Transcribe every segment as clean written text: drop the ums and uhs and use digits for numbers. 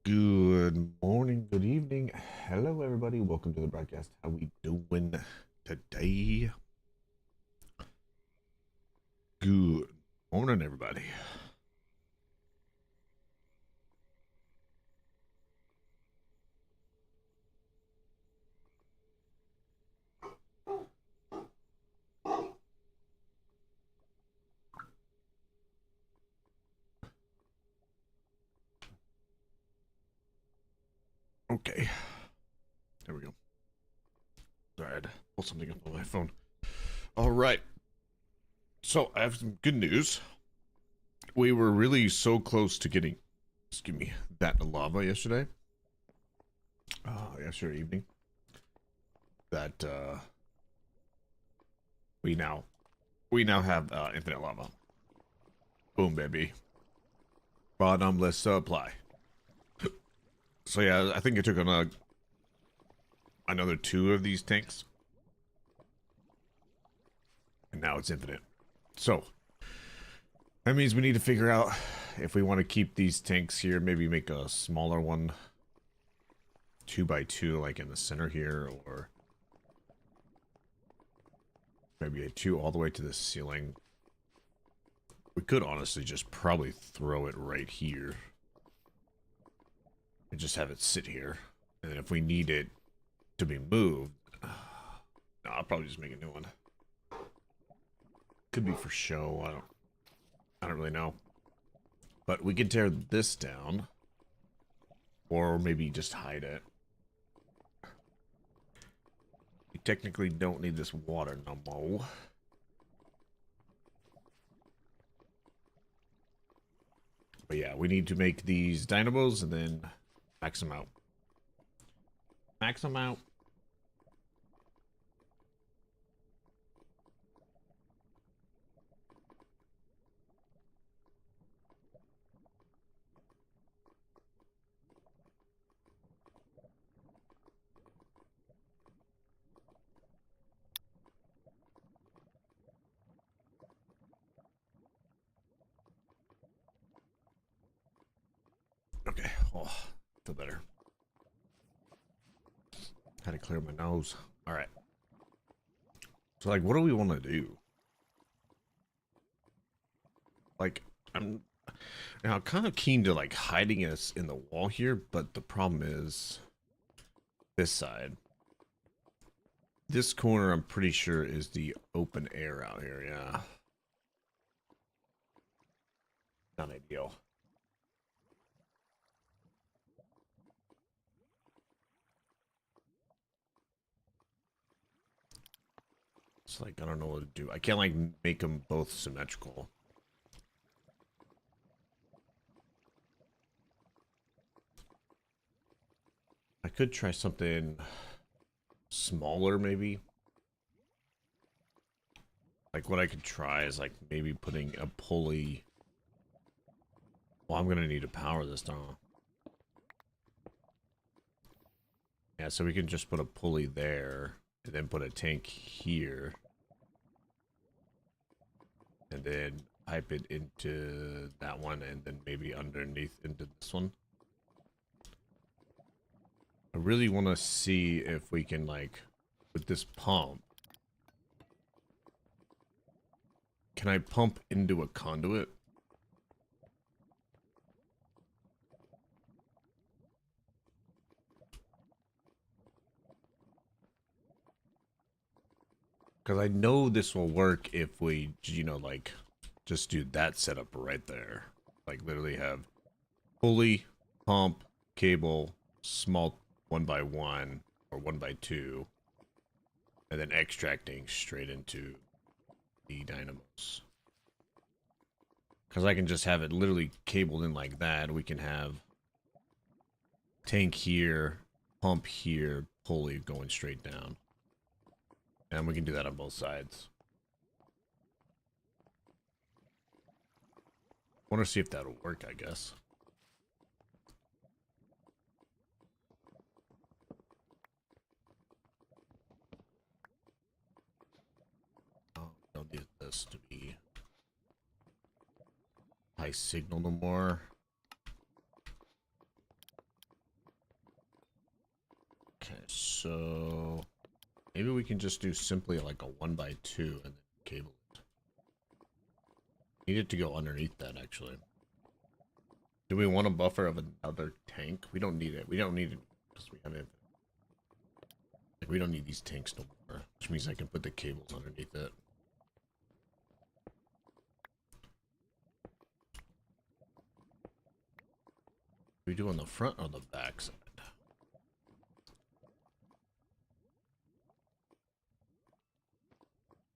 Good morning, good evening. Hello, everybody. Welcome to the broadcast. How we doing today? Good morning, everybody. Okay, there we go. Sorry, I had to pull something up on my phone. All right. So I have some good news. We were really so close to getting, excuse me, that lava yesterday. Yesterday evening. That we now have infinite lava. Boom, baby. Bottomless supply. So yeah, I think it took another two of these tanks, and now it's infinite. So that means we need to figure out if we want to keep these tanks here, maybe make a smaller one, 2x2, like in the center here, or maybe a 2 all the way to the ceiling. We could honestly just probably throw it right here and just have it sit here, and then if we need it to be moved, no, I'll probably just make a new one. Could be for show. I don't really know. But we could tear this down, or maybe just hide it. We technically don't need this water no more. But yeah, we need to make these dynamos and then max them out. Max them out. Okay. Oh, feel better. Had to clear my nose. All right. So like, what do we want to do? Like, I'm now kind of keen to like hiding us in the wall here, but the problem is this side. This corner, I'm pretty sure, is the open air out here. Yeah. Not ideal. It's like, I don't know what to do. I can't like make them both symmetrical. I could try something smaller, maybe. Like what I could try is like maybe putting a pulley. Well, I'm gonna need to power this down. Yeah, so we can just put a pulley there and then put a tank here. And then pipe it into that one and then maybe underneath into this one. I really want to see if we can like, with this pump, can I pump into a conduit? Because I know this will work if we, you know, like, just do that setup right there. Like, literally have pulley, pump, cable, small 1x1 or 1x2, and then extracting straight into the dynamos. Because I can just have it literally cabled in like that. We can have tank here, pump here, pulley going straight down. And we can do that on both sides. I want to see if that'll work, I guess. Oh, don't need this to be high signal no more. So maybe we can just do simply like a 1x2 and then cable it. Need it to go underneath that actually. Do we want a buffer of another tank? We don't need it. We don't need it because we have it. Like, we don't need these tanks no more, which means I can put the cables underneath it. We do on the front or the back side?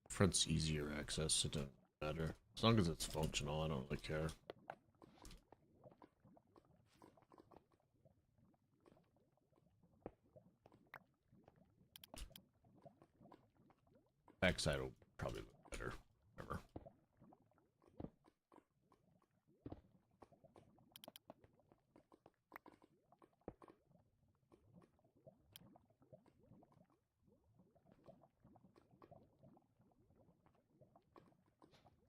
Front's easier access, it doesn't matter. As long as it's functional, I don't really care. Backside will probably look better. Whatever.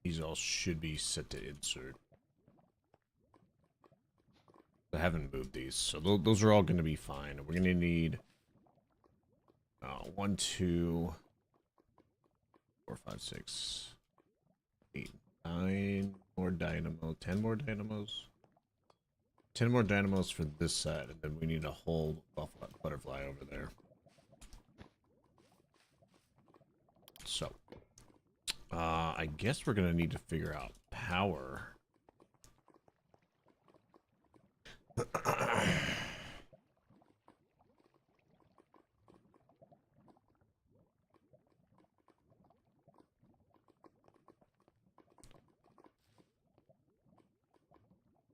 These all should be set to insert. I haven't moved these, so those are all going to be fine. We're going to need 1, 2, 4, 5, 6, 8, 9 more dynamo, 10 more dynamos. 10 more dynamos for this side, and then we need a whole butterfly over there. So, I guess we're going to need to figure out power.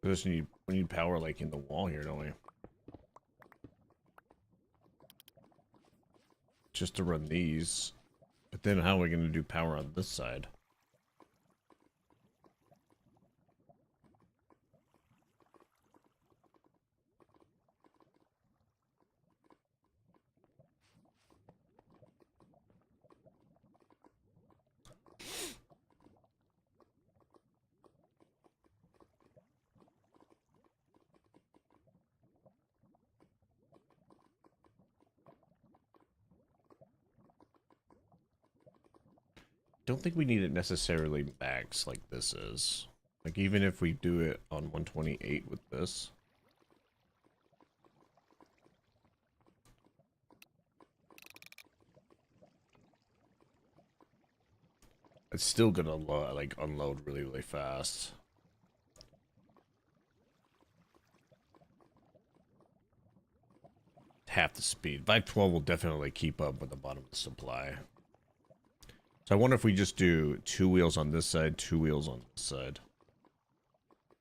We need power like in the wall here, don't we? Just to run these. But then how are we going to do power on this side? Don't think we need it necessarily max like this is. Like even if we do it on 128 with this. It's still gonna like unload really, really fast. Half the speed. 512 will definitely keep up with the bottom of the supply. So I wonder if we just do 2 wheels on this side, 2 wheels on this side.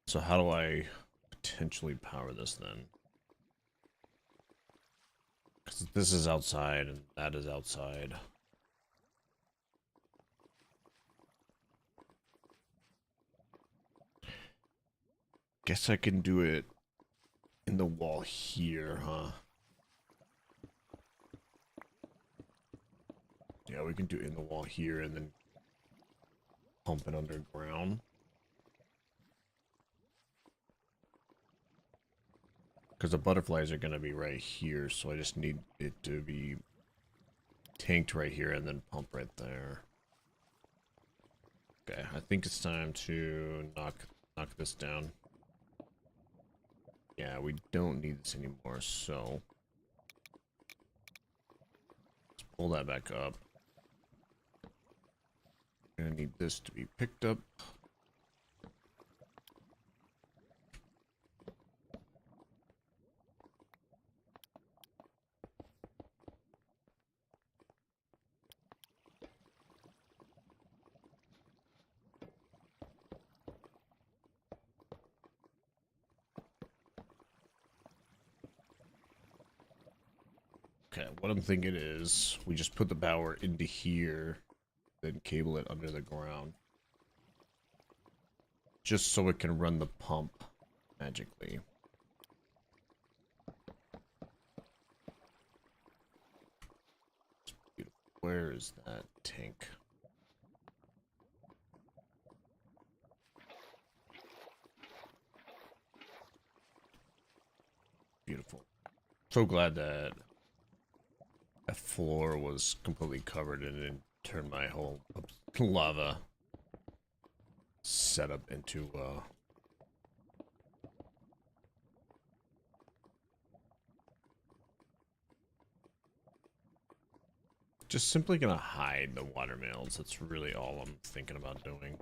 So how do I potentially power this then? Because this is outside and that is outside. Guess I can do it in the wall here, huh? Yeah, we can do it in the wall here and then pump it underground. Because the butterflies are going to be right here, so I just need it to be tanked right here and then pump right there. Okay, I think it's time to knock this down. Yeah, we don't need this anymore, so let's pull that back up. Gonna need this to be picked up. Okay, what I'm thinking is we just put the power into here, then cable it under the ground. Just so it can run the pump magically. Where is that tank? Beautiful. So glad that That floor was completely covered and it turned my whole lava setup into just simply gonna hide the watermills. That's really all I'm thinking about doing.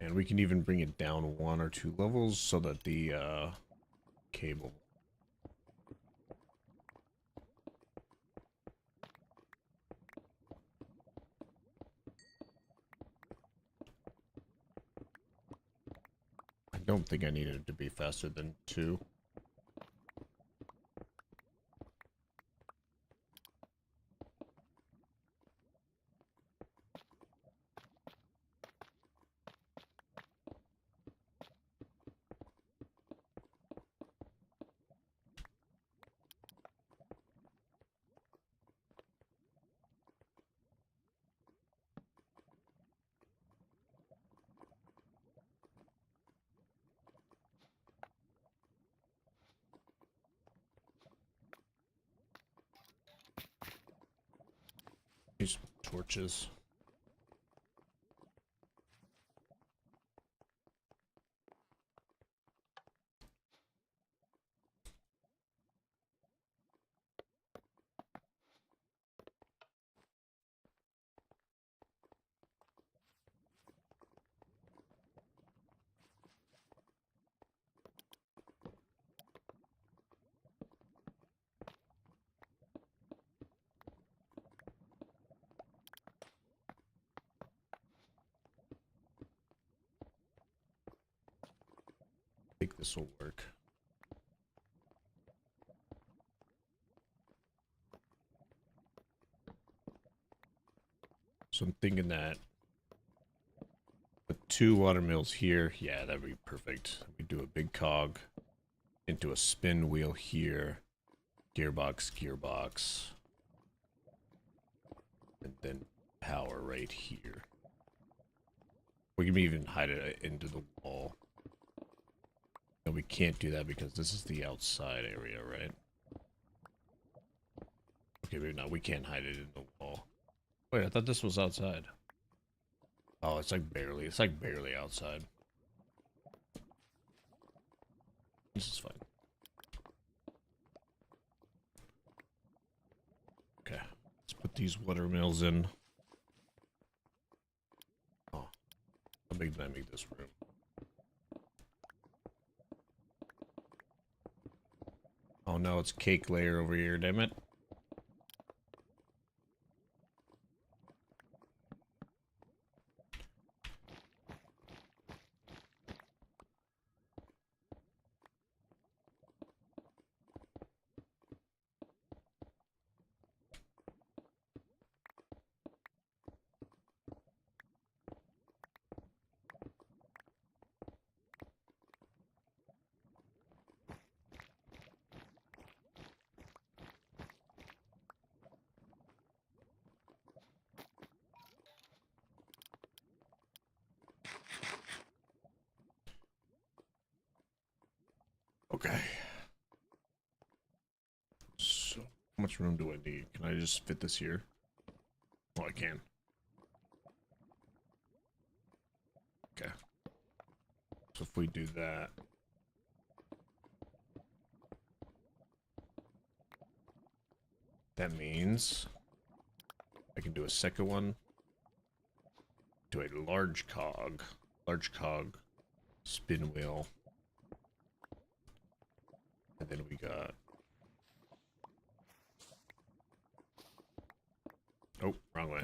And we can even bring it down 1 or 2 levels so that the cable. I don't think I need it to be faster than 2. These torches. I think this will work. So I'm thinking that with 2 watermills here, yeah, that'd be perfect. We do a big cog into a spin wheel here, gearbox, and then power right here. We can even hide it into the wall. No, we can't do that because this is the outside area, right? Okay, maybe not. We can't hide it in the wall. Wait, I thought this was outside. Oh, it's like barely outside. This is fine. Okay, let's put these watermills in. Oh, how big did I make this room? Oh no, it's cake layer over here, damn it. Okay. So, how much room do I need? Can I just fit this here? Oh, I can. Okay. So if we do that, that means I can do a second one. Do a large cog, spin wheel, and then we got. Oh, wrong way.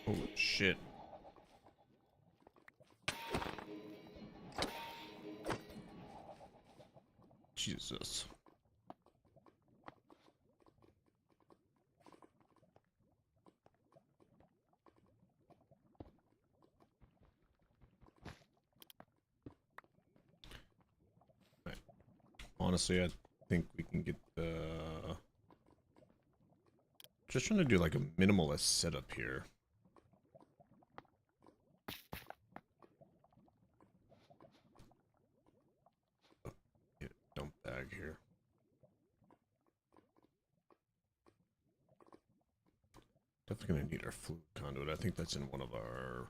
Holy shit. Jesus. Right. Honestly, I think we can get the... Just trying to do like a minimalist setup here. Get a dump bag here. Definitely gonna need our fluid conduit. I think that's in one of our...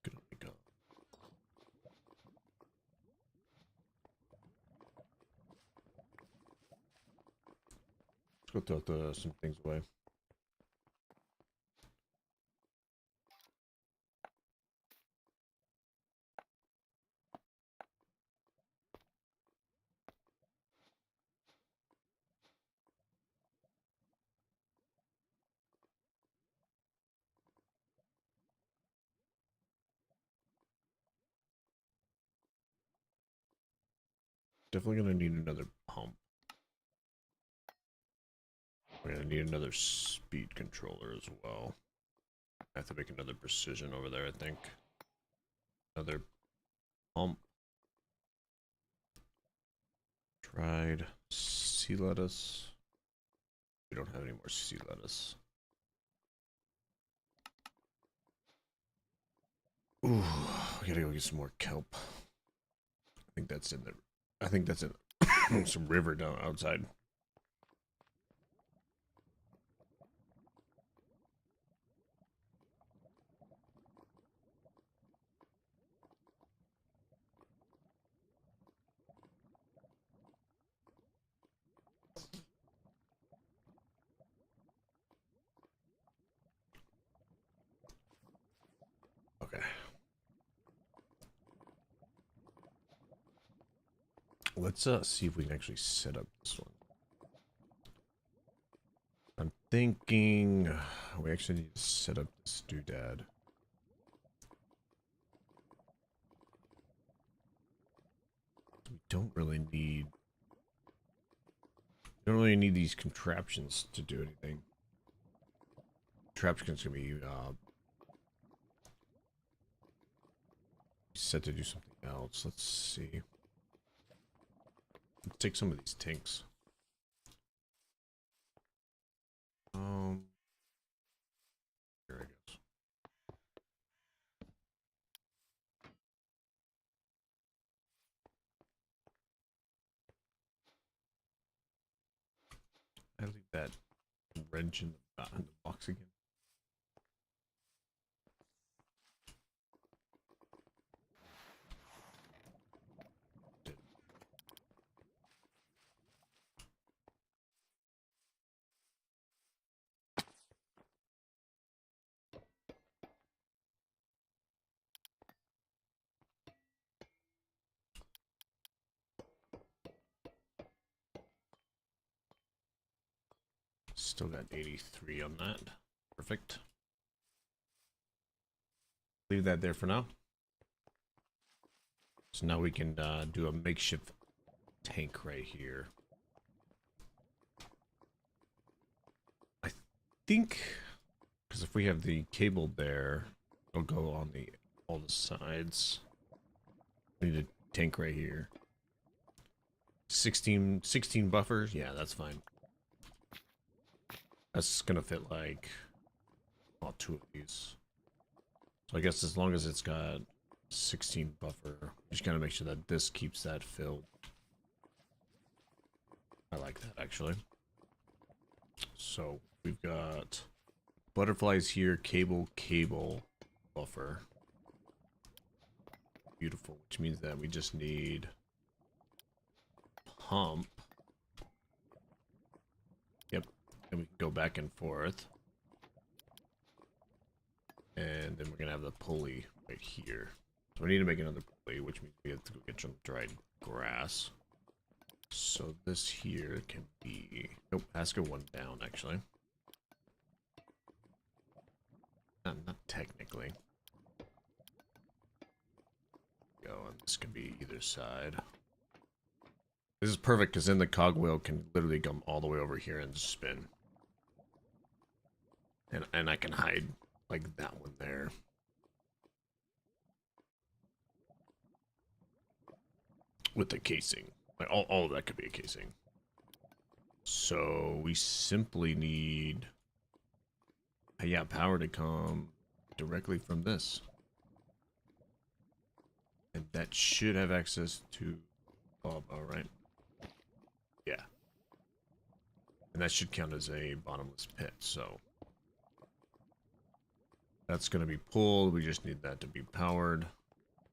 Gonna make a... Let's go throw some things away. Definitely gonna need another pump. We're gonna need another speed controller as well. I have to make another precision over there, I think. Another pump. Tried sea lettuce. We don't have any more sea lettuce. Ooh, we gotta go get some more kelp. I think that's in the... I think that's in some river down outside. Okay. Let's see if we can actually set up this one. I'm thinking we actually need to set up this doodad. We don't really need... We don't really need these contraptions to do anything. Contraption's gonna be set to do something else. Let's see. Let's take some of these tanks. Here it goes. I leave that wrench in the box again. Still got 83 on that. Perfect. Leave that there for now. So now we can do a makeshift tank right here. I think, because if we have the cable there, it'll go on all the sides. We need a tank right here. 16 buffers? Yeah, that's fine. That's gonna fit like, well, 2 of these. So I guess as long as it's got 16 buffer, we just gotta make sure that this keeps that filled. I like that actually. So we've got butterflies here, cable, buffer. Beautiful, which means that we just need pump. Yep, and we can go back and forth. And then we're gonna have the pulley right here. So we need to make another pulley, which means we have to go get some dried grass. So this here can be... Nope, has to go one down, actually. Not technically. Go, and this can be either side. This is perfect, because then the cogwheel can literally come all the way over here and spin. And I can hide, like, that one there. With the casing. Like, all of that could be a casing. So, we simply need... yeah, power to come directly from this. And that should have access to lava, right? Yeah. And that should count as a bottomless pit, so... That's going to be pulled. We just need that to be powered.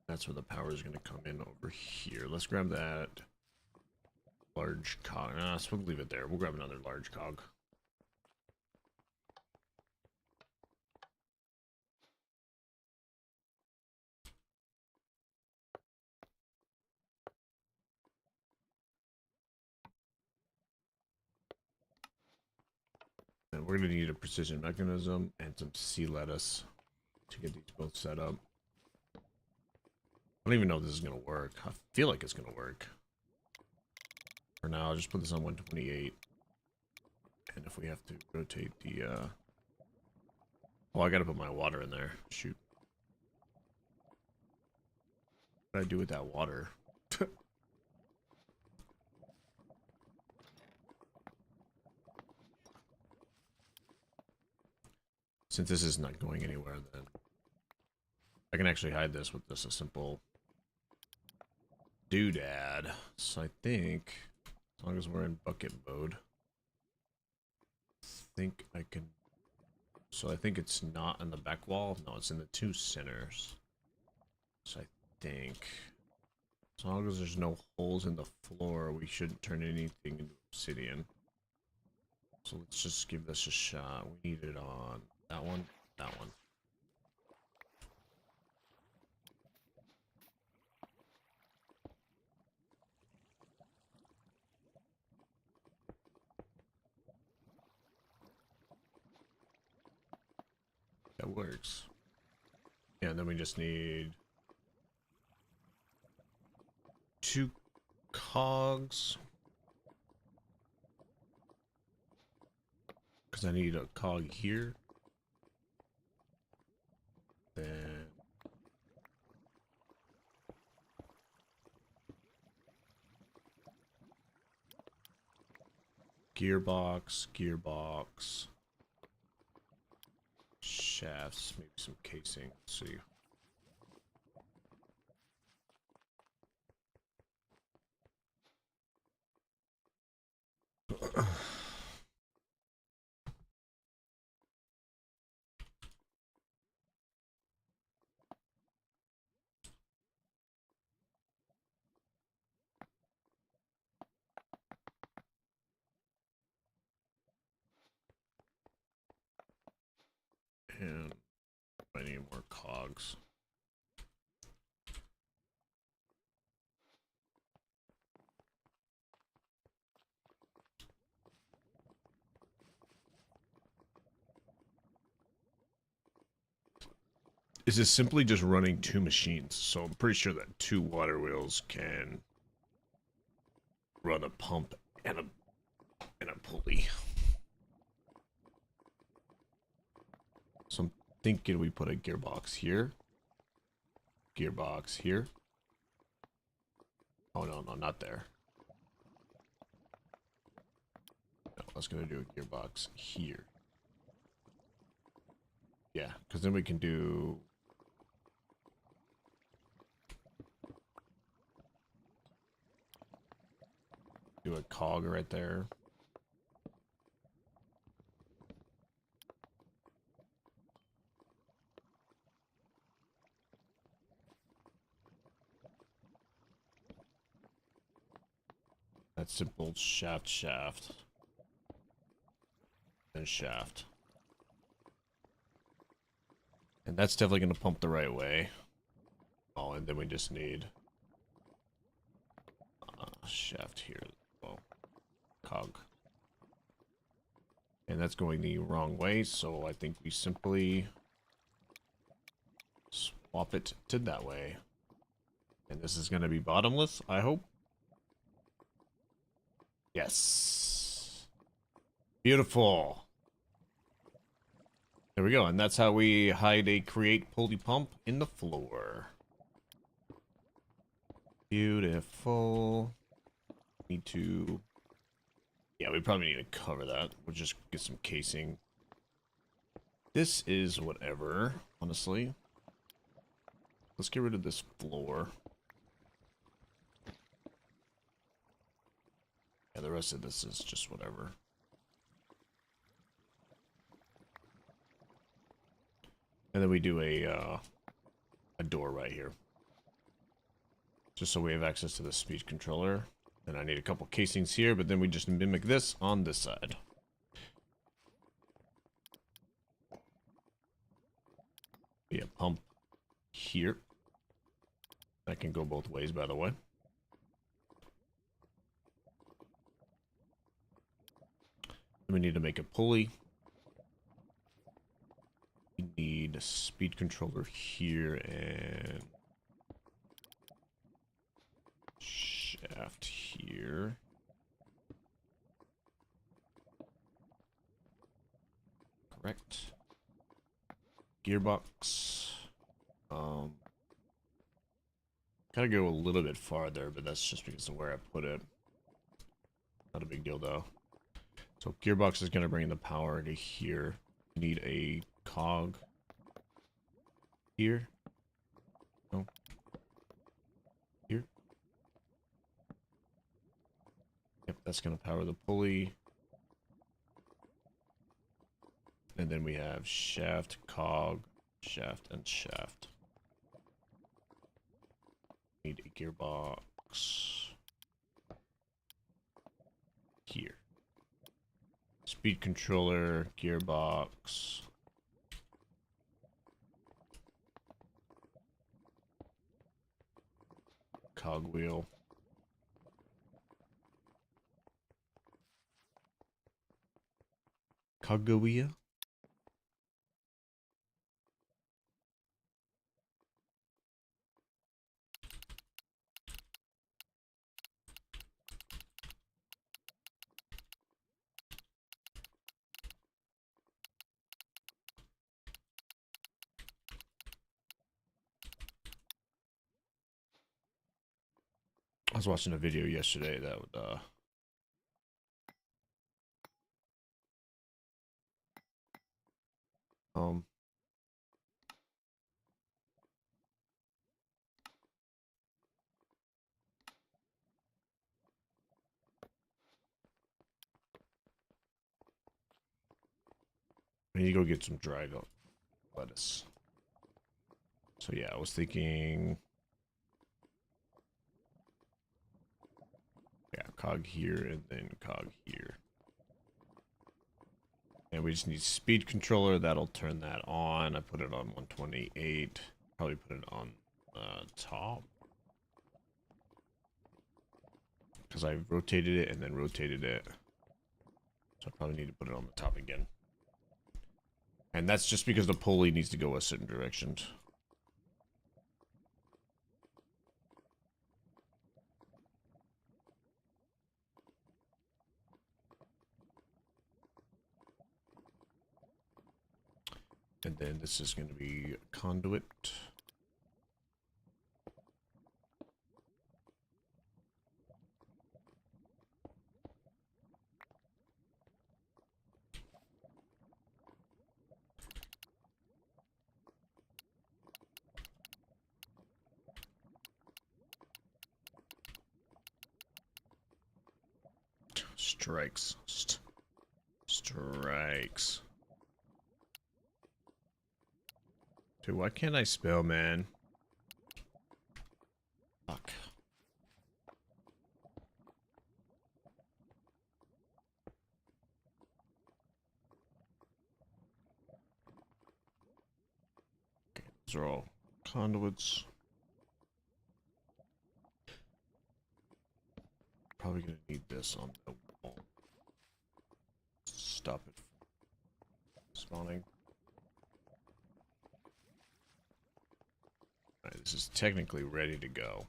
That's where the power is going to come in over here. Let's grab that large cog. Nah, so we'll leave it there. We'll grab another large cog. And we're going to need a precision mechanism and some sea lettuce to get these both set up. I don't even know if this is going to work. I feel like it's going to work. For now, I'll just put this on 128. And if we have to rotate the... Oh, I got to put my water in there. Shoot. What do I do with that water? Since this is not going anywhere, then I can actually hide this with just a simple doodad. So I think, as long as we're in bucket mode, I think I can... So I think it's not on the back wall. No, it's in the two centers. So I think, as long as there's no holes in the floor, we shouldn't turn anything into obsidian. So let's just give this a shot. We need it on that one, that one. That works. Yeah, and then we just need 2 cogs. Because I need a cog here. Then gearbox, shafts, maybe some casing. Let's see. And I need more cogs. This is simply just running 2 machines, so I'm pretty sure that 2 water wheels can run a pump and a pulley. So I'm thinking we put a gearbox here. Gearbox here. Oh, no, not there. No, let's go do a gearbox here. Yeah, because then we can do... Do a cog right there. That simple shaft, and shaft. And that's definitely going to pump the right way. Oh, and then we just need shaft here. Well, cog. And that's going the wrong way, so I think we simply swap it to that way. And this is going to be bottomless, I hope. Yes. Beautiful. There we go, and that's how we hide a create pulley pump in the floor. Beautiful. Need to... Yeah, we probably need to cover that. We'll just get some casing. This is whatever, honestly. Let's get rid of this floor. Yeah, the rest of this is just whatever. And then we do a door right here. Just so we have access to the speed controller. And I need a couple casings here, but then we just mimic this on this side. Yeah, pump here. That can go both ways, by the way. We need to make a pulley. We need a speed controller here and shaft here. Correct. Gearbox. Gotta go a little bit farther, but that's just because of where I put it. Not a big deal though. So gearbox is gonna bring the power to here. We need a cog here. No. Here. Yep, that's gonna power the pulley. And then we have shaft, cog, shaft, and shaft. Need a gearbox here. Speed controller, gearbox. Cogwheel. Cogwheel. I was watching a video yesterday that would I need to go get some dried lettuce. So yeah, I was thinking, yeah, cog here and then cog here. And we just need speed controller. That'll turn that on. I put it on 128. Probably put it on top. Because I rotated it and then rotated it. So I probably need to put it on the top again. And that's just because the pulley needs to go a certain direction. And then this is going to be conduit. Strikes. Strikes. Dude, why can't I spell, man? Fuck. These are all conduits. Probably gonna need this on the wall. Stop it from spawning. Alright, this is technically ready to go.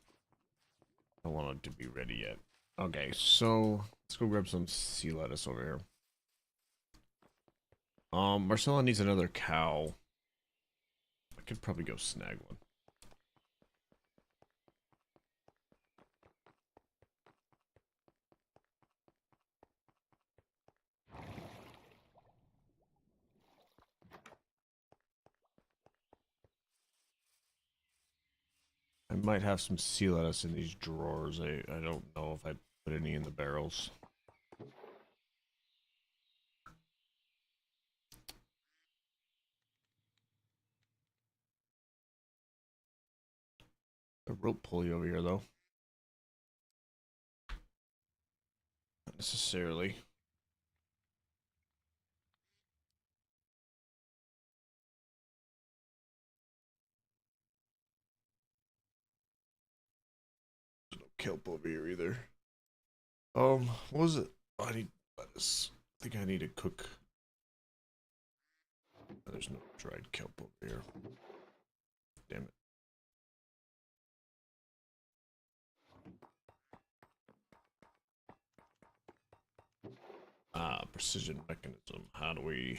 I don't want it to be ready yet. Okay, so let's go grab some sea lettuce over here. Marcella needs another cow. I could probably go snag one. I might have some sea lettuce in these drawers. I don't know if I put any in the barrels. A rope pulley over here, though. Not necessarily. There's no kelp over here either. What was it? Oh, I need lettuce. I think I need to cook. There's no dried kelp over here. Damn it. Precision mechanism. How do we...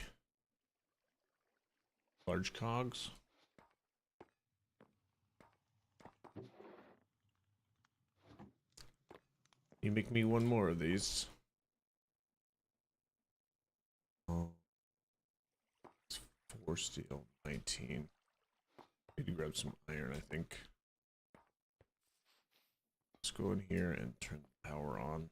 Large cogs? You make me one more of these. Oh. It's 4 steel, 19. Need to grab some iron, I think. Let's go in here and turn the power on.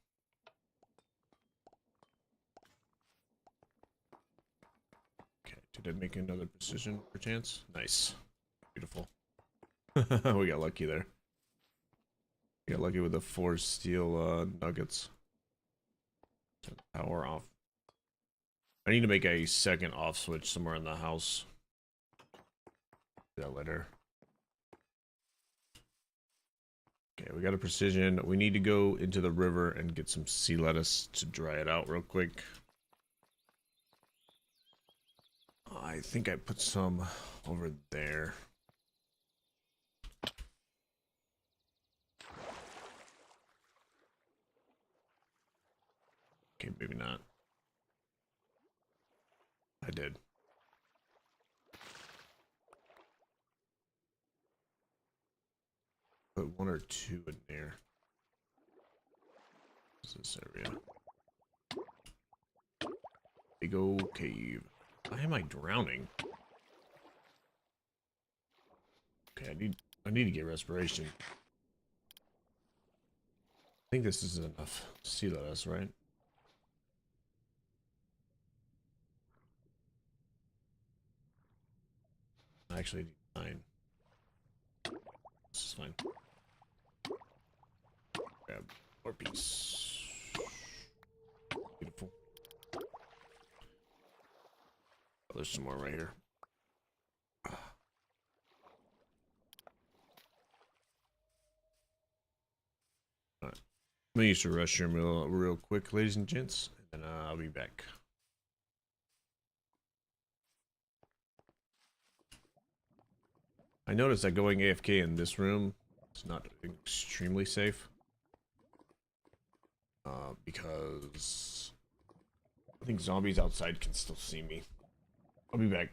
Okay, did I make another precision per chance? Nice. Beautiful. We got lucky there. We got lucky with the 4 steel nuggets. Turn the power off. I need to make a second off switch somewhere in the house. Do that later. Okay, we got a precision. We need to go into the river and get some sea lettuce to dry it out real quick. I think I put some over there. Okay, maybe not. I did. Put 1 or 2 in there. What's this area? Big old cave. Why am I drowning? Okay, I need to get respiration. I think this is enough sea lettuce, right? I actually need 9. This is fine. Grab more piece. Beautiful. Oh, there's some more right here. Alright. I'm gonna use the restroom real quick, ladies and gents, and then I'll be back. I noticed that going AFK in this room is not extremely safe. Because I think zombies outside can still see me. I'll be back.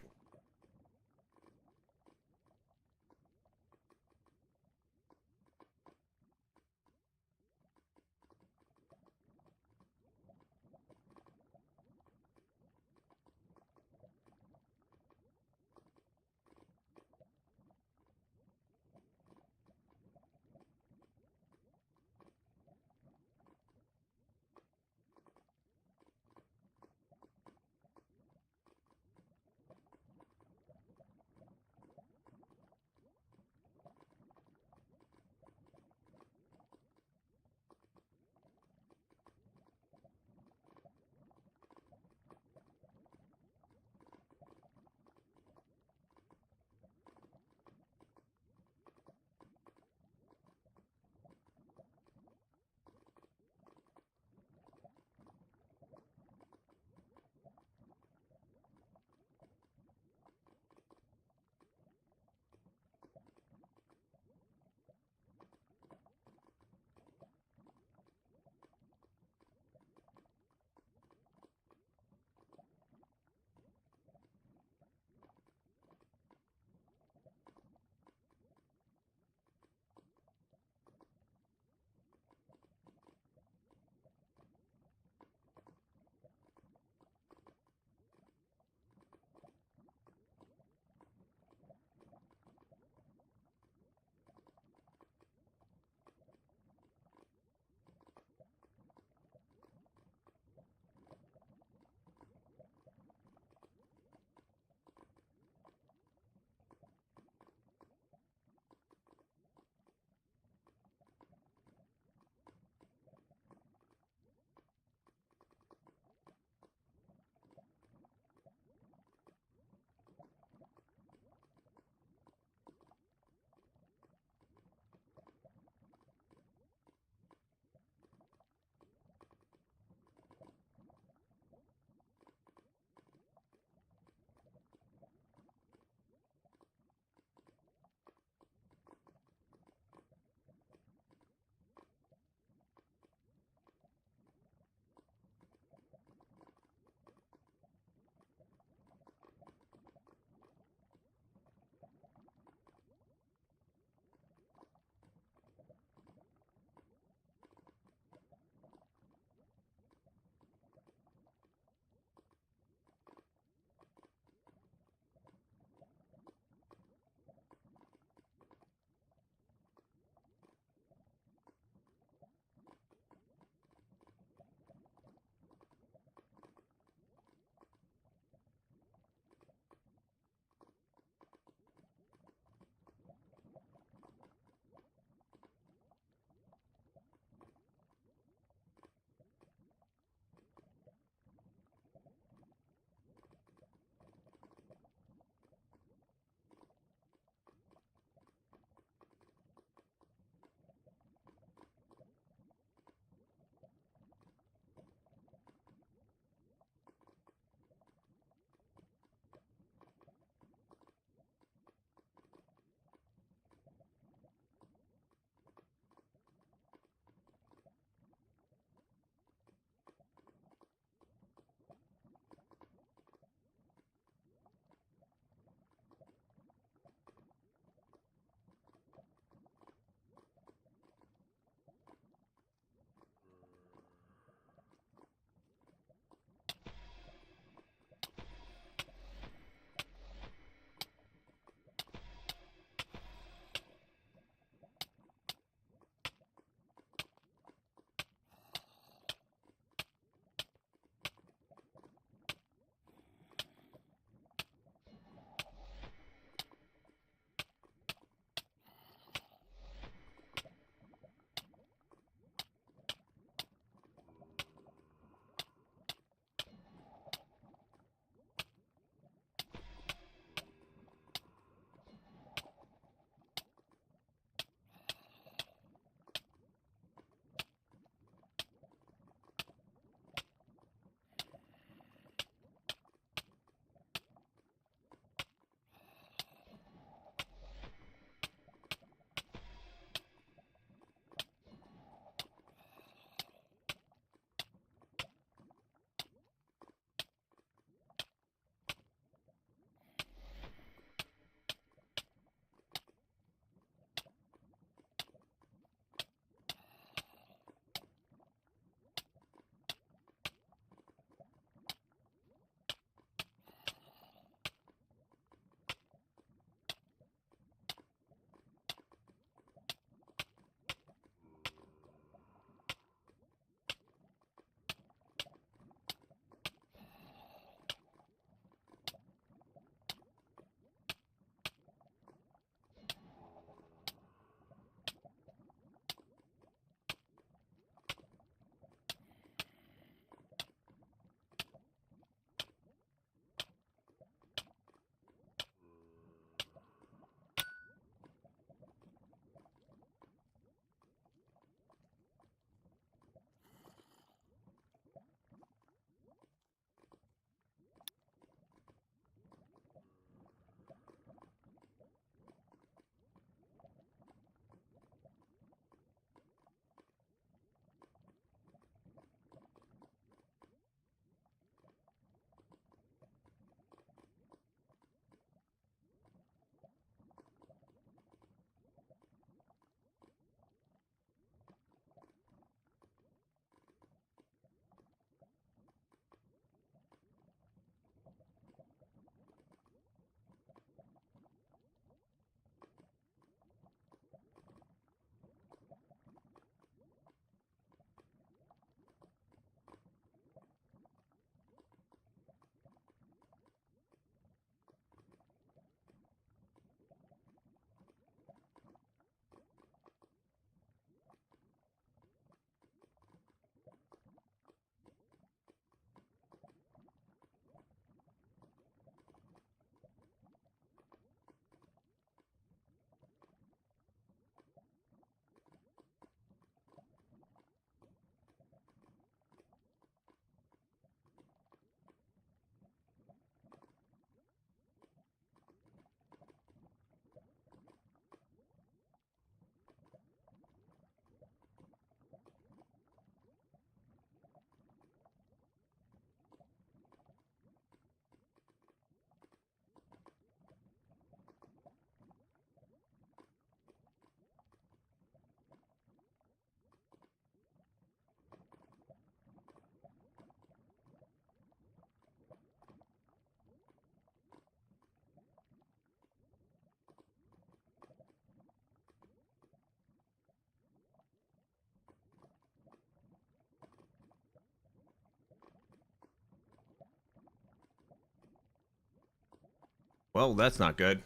Well, that's not good.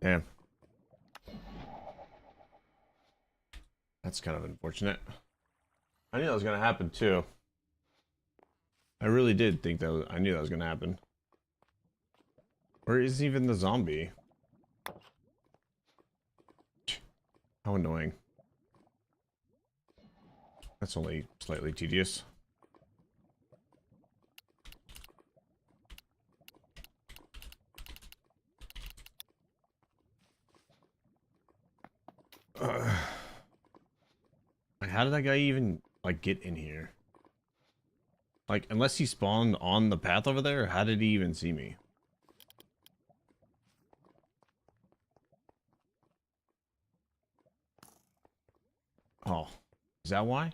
Damn. That's kind of unfortunate. I knew that was gonna happen too. I really did think that I knew that was gonna happen. Where is even the zombie? How annoying. That's only slightly tedious. Like, how did that guy even, like, get in here? Like, unless he spawned on the path over there, how did he even see me? Oh, is that why?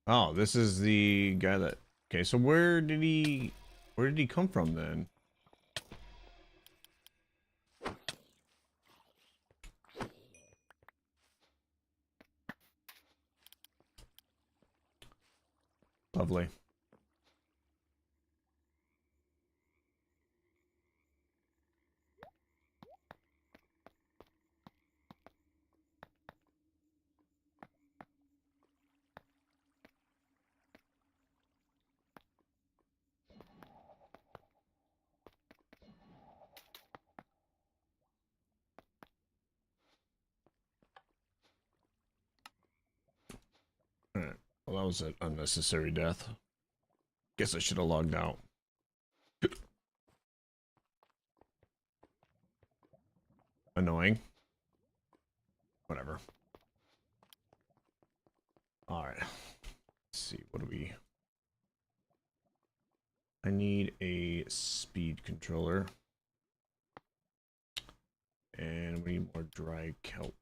Oh, this is the guy that... Okay, so where did he come from then? Lovely. Alright. Well, that was an unnecessary death. Guess I should have logged out. Annoying. Whatever. Alright. Let's see, what do we... I need a speed controller. And we need more dry kelp.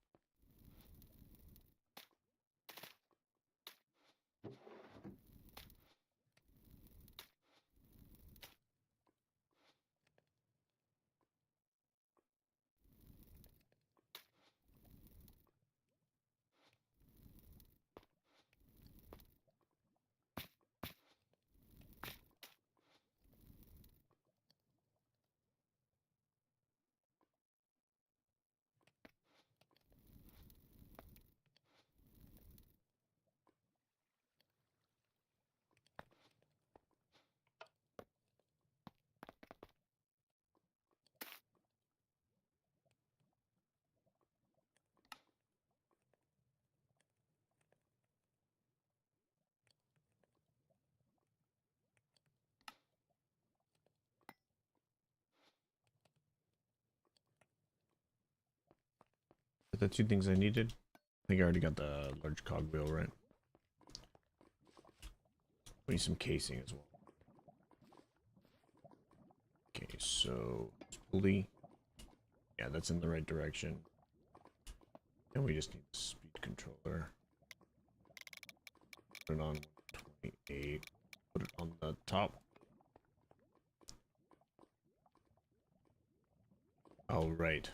The two things I needed. I think I already got the large cogwheel, right? We need some casing as well. Okay, so pulley. Yeah, that's in the right direction. And we just need the speed controller. Put it on 28. Put it on the top. Oh, right.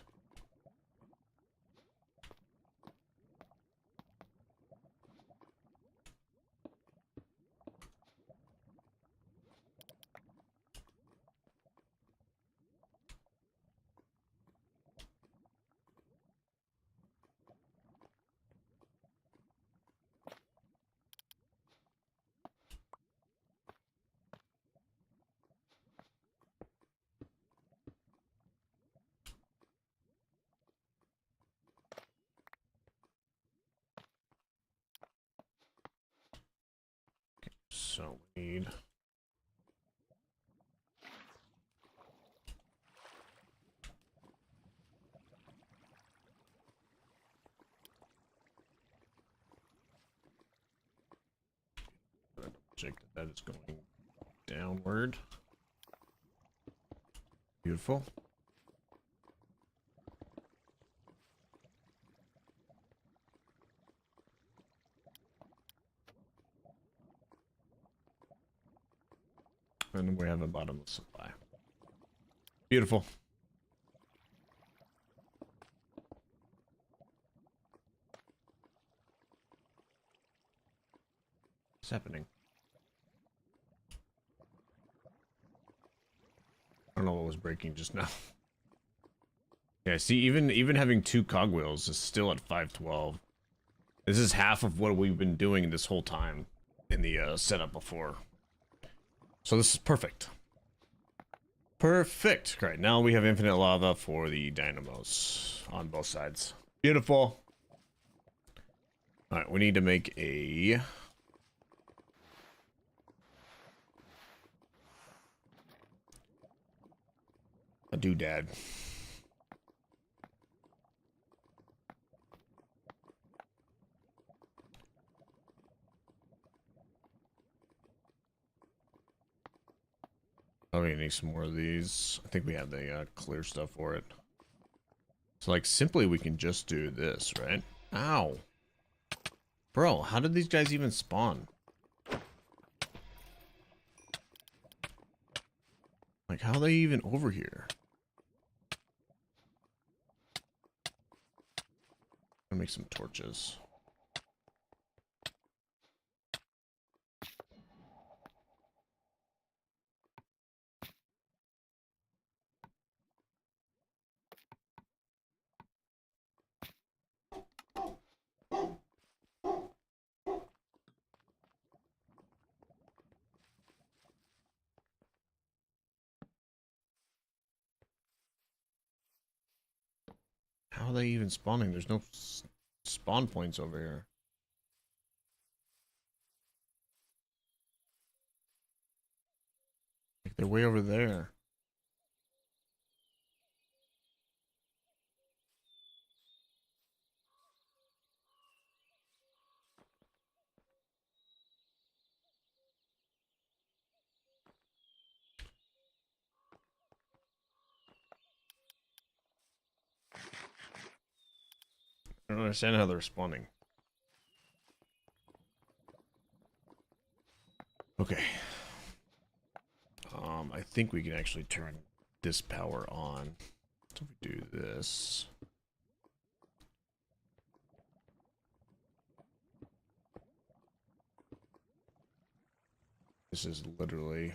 So we need... Check that is going downward. Beautiful. And we have a bottomless supply. Beautiful. What's happening? I don't know what was breaking just now. Yeah, see, even having 2 cogwheels is still at 512. This is half of what we've been doing this whole time in the setup before. So this is perfect. Perfect. Right, now we have infinite lava for the dynamos on both sides. Beautiful. Alright, we need to make a doodad. Oh, we need some more of these. I think we have the clear stuff for it. So, like, simply we can just do this, right? Ow. Bro, how did these guys even spawn? Like, how are they even over here? I'm gonna make some torches. How are they even spawning? There's no spawn points over here. Like, they're way over there. I don't understand how they're spawning. Okay. I think we can actually turn this power on. So if we do this. This is literally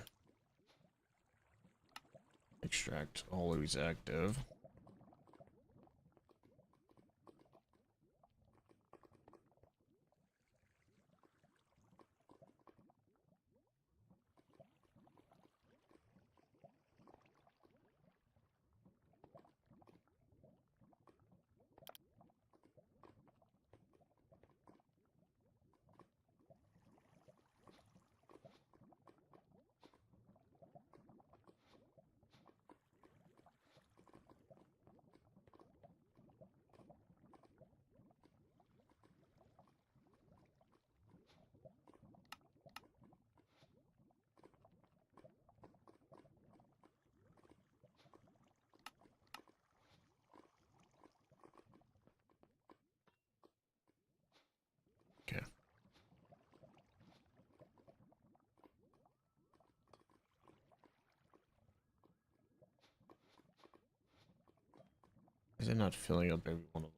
extract always active. Okay. Is it not filling up every one of them?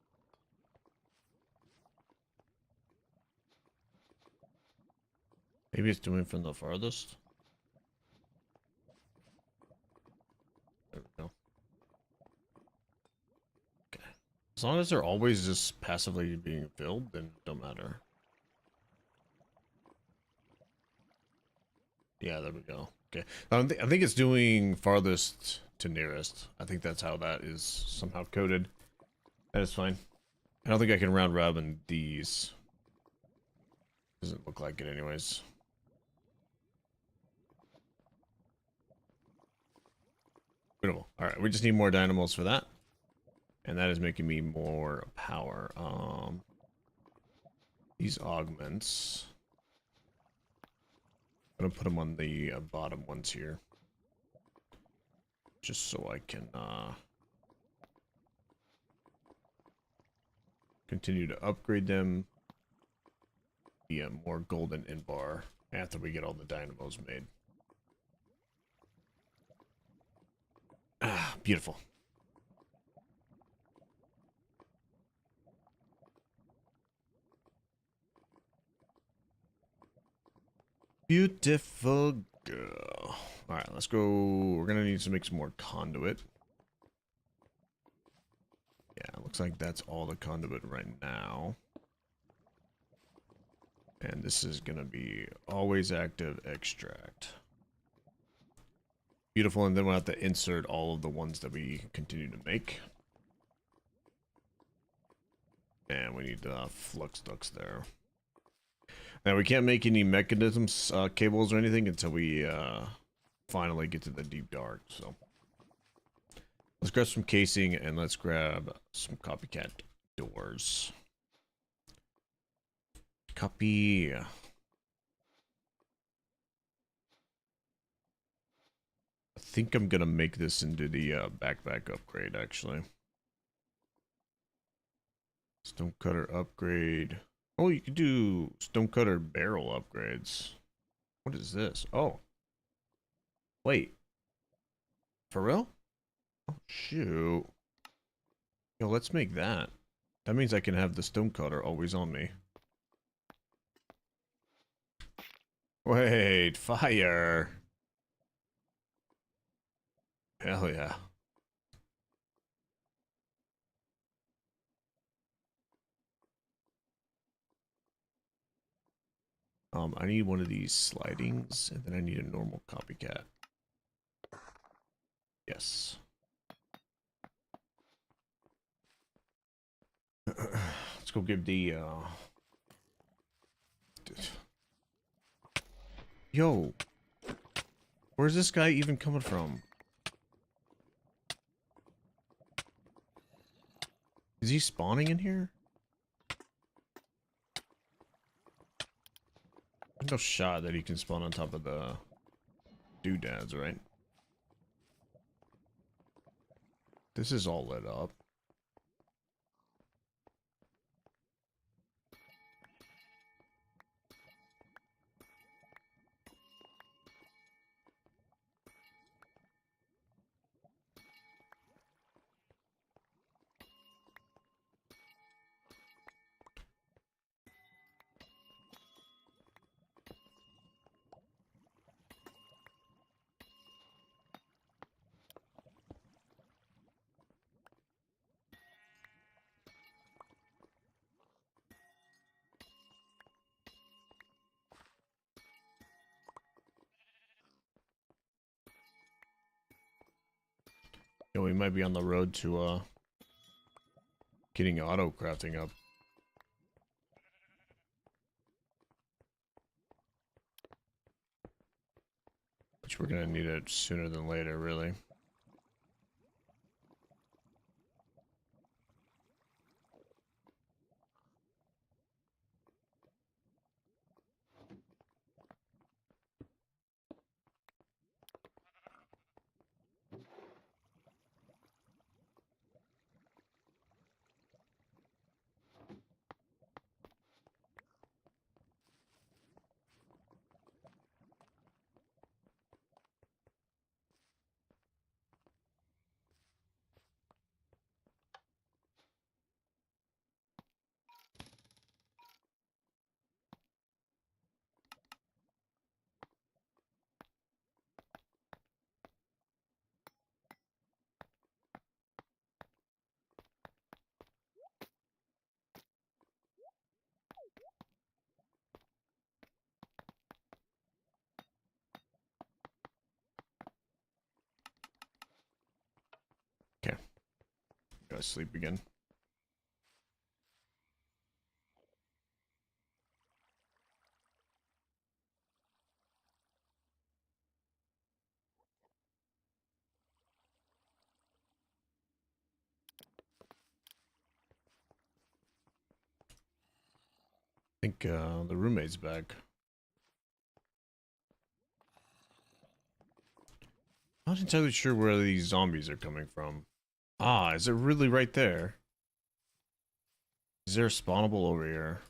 Maybe it's doing from the farthest. There we go. Okay. As long as they're always just passively being filled, then it don't matter. Yeah, there we go. Okay. I think it's doing farthest to nearest. I think that's how that is somehow coded. That is fine. I don't think I can round robin these. Doesn't look like it anyways. Beautiful. Alright, we just need more dynamos for that. And that is making me more power. These augments. I'm gonna put them on the bottom ones here. Just so I can continue to upgrade them. Yeah, more golden in bar after we get all the dynamos made. Ah, beautiful. Beautiful girl. Alright, let's go. We're gonna need to make some more conduit. Yeah, looks like that's all the conduit right now. And this is gonna be always active extract. Beautiful, and then we'll have to insert all of the ones that we continue to make. And we need flux ducts there. Now we can't make any mechanisms, cables or anything until we finally get to the deep dark, so. Let's grab some casing and let's grab some copycat doors. Copy. I think I'm gonna make this into the backpack upgrade, actually. Stonecutter upgrade. Oh, you could do stonecutter barrel upgrades. What is this? Oh. Wait. For real? Oh, shoot. Yo, let's make that. That means I can have the stonecutter always on me. Wait, fire. Hell yeah. I need one of these slidings, and then I need a normal copycat. Yes. Let's go give the, Yo! Where's this guy even coming from? Is he spawning in here? There's no shot that he can spawn on top of the doodads, right? This is all lit up. Yo, we might be on the road to, getting auto crafting up. Which we're gonna need it sooner than later, really. Okay. Gotta sleep again. I think, the roommate's back. Not entirely sure where these zombies are coming from. Ah, is it really right there? Is there a spawnable over here?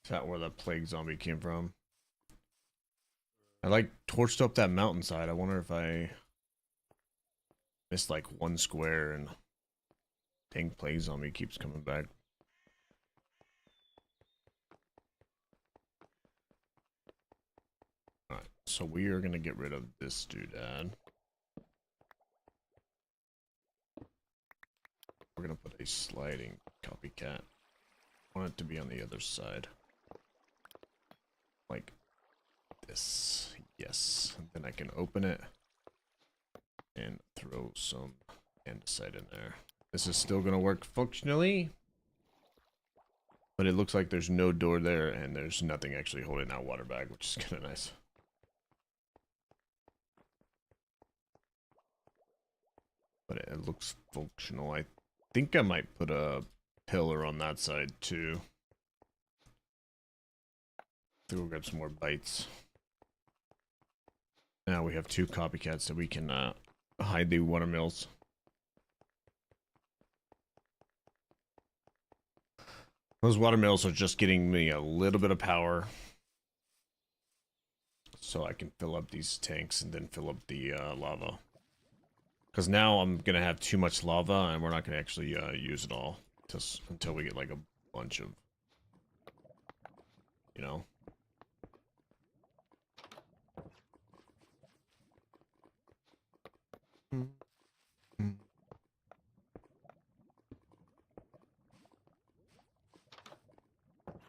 Is that where the plague zombie came from? I like torched up that mountainside. I wonder if I missed like one square and dang plague zombie keeps coming back. so we are gonna get rid of this doodad. We're gonna put a sliding copycat. I want it to be on the other side. Like this. Yes. And then I can open it and throw some andesite in there. This is still gonna work functionally. But it looks like there's no door there and there's nothing actually holding that water bag, which is kinda nice. But it looks functional. I think I might put a pillar on that side too. I think we'll grab some more bites. Now we have 2 copycats so we can hide the watermills. Those watermills are just getting me a little bit of power. So I can fill up these tanks and then fill up the lava. Because now I'm going to have too much lava and we're not going to actually use it all until we get like a bunch of, you know.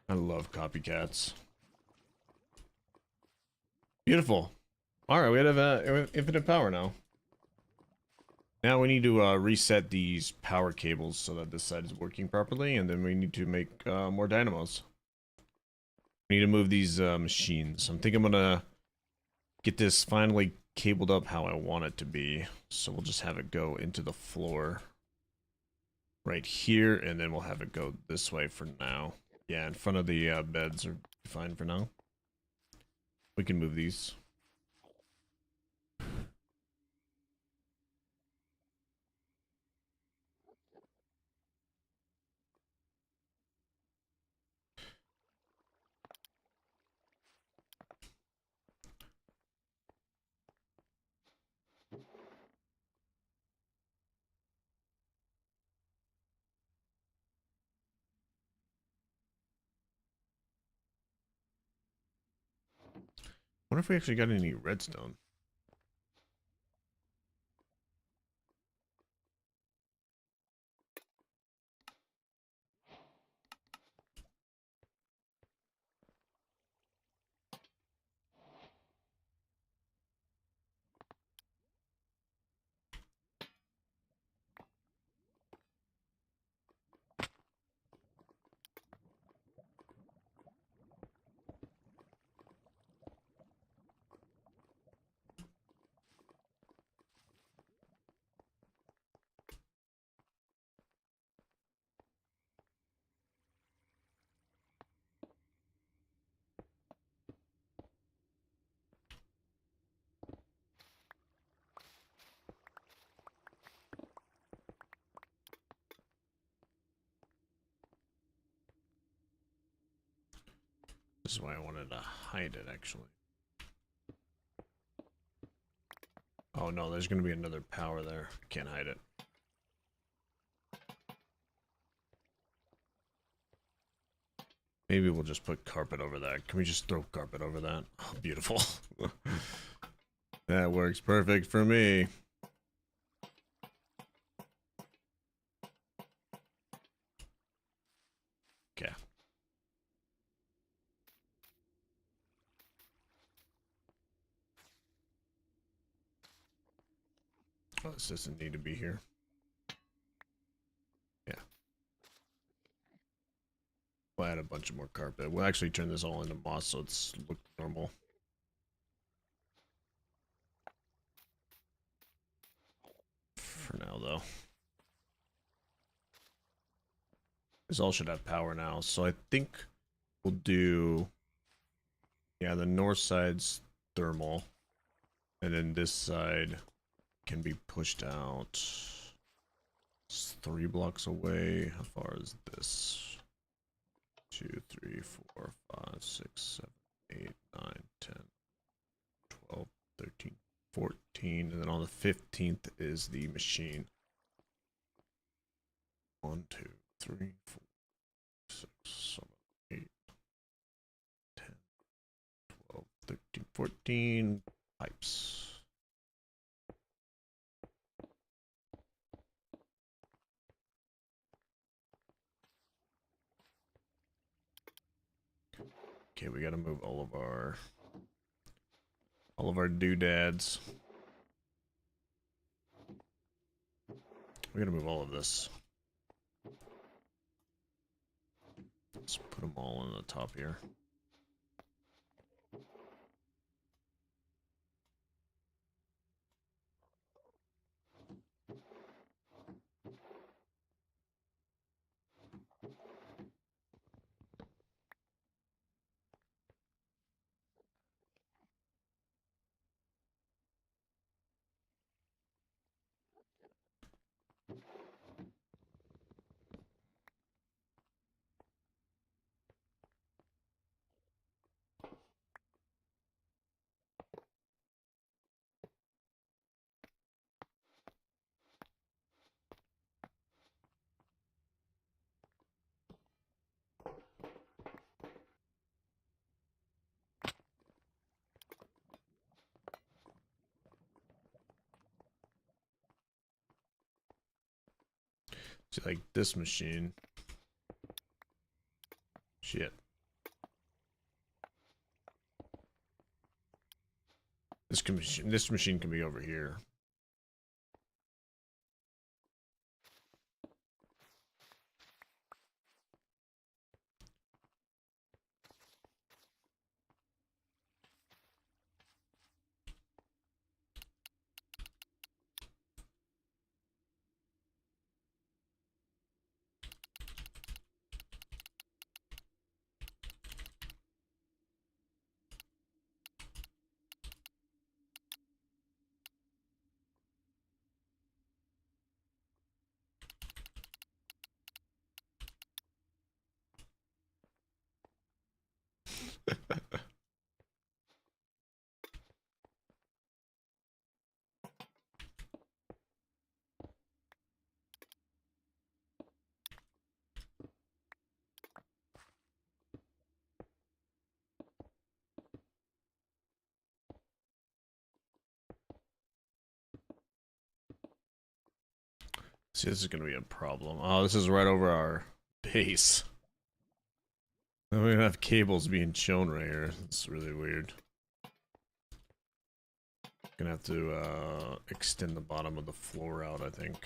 I love copycats. Beautiful. Alright, we have infinite power now. Now we need to reset these power cables so that this side is working properly, and then we need to make more dynamos. We need to move these machines. I think I'm gonna get this finally cabled up how I want it to be. So we'll just have it go into the floor right here, and then we'll have it go this way for now. Yeah, in front of the beds are fine for now. We can move these. Wonder if we actually got any redstone. This is why I wanted to hide it, actually. Oh no, there's going to be another power there. Can't hide it. Maybe we'll just put carpet over that. Can we just throw carpet over that? Oh, beautiful. That works perfect for me. Okay. Oh, this doesn't need to be here. Yeah. We'll add a bunch of more carpet. We'll actually turn this all into moss so it's look normal. For now, though. This all should have power now, so I think we'll do... Yeah, the north side's thermal. And then this side can be pushed out. It's 3 blocks away. How far is this? 2, 3, 4, 5, 6, 7, 8, 9, 10, 12, 13, 14. And then on the 15th is the machine. 1, 2, 3, 4, 6, 7, 8, 10, 12, 13, 14 pipes. Okay, we gotta move all of our doodads. We gotta move all of this. Let's put them all on the top here. See, like this machine. Shit. This machine can be over here. See, this is gonna be a problem. Oh, this is right over our base. We don't have cables being shown right here. It's really weird. Gonna have to extend the bottom of the floor out, I think.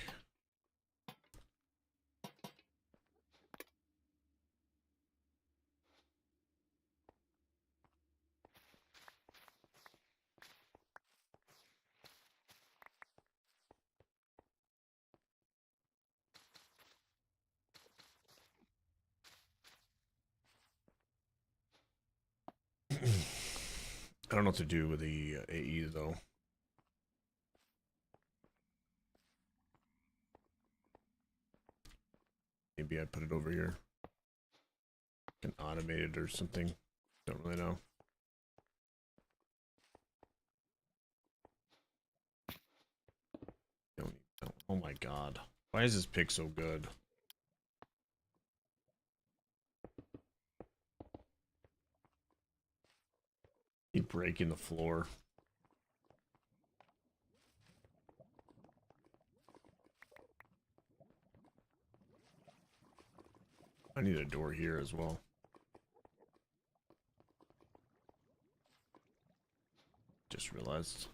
I don't know what to do with the AE though. Maybe I put it over here. Can automate it or something. Don't really know. Oh my god. Why is this pick so good? Keep breaking the floor. I need a door here as well. Just realized.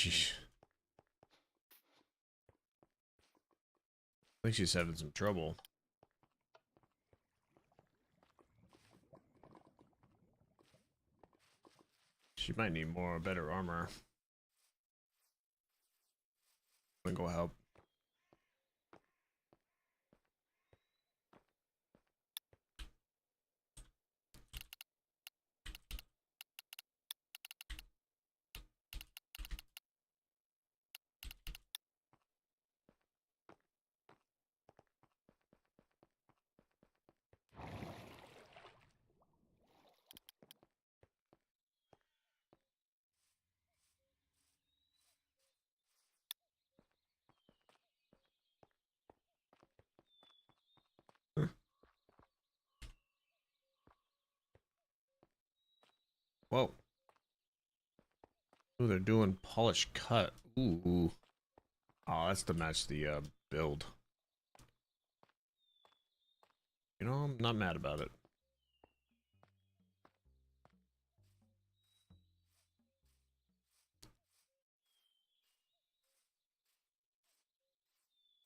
Sheesh. I think she's having some trouble. She might need more better armor. I'm gonna go help. Whoa. Ooh, they're doing polished cut. Ooh. Oh, that's to match the build. You know, I'm not mad about it.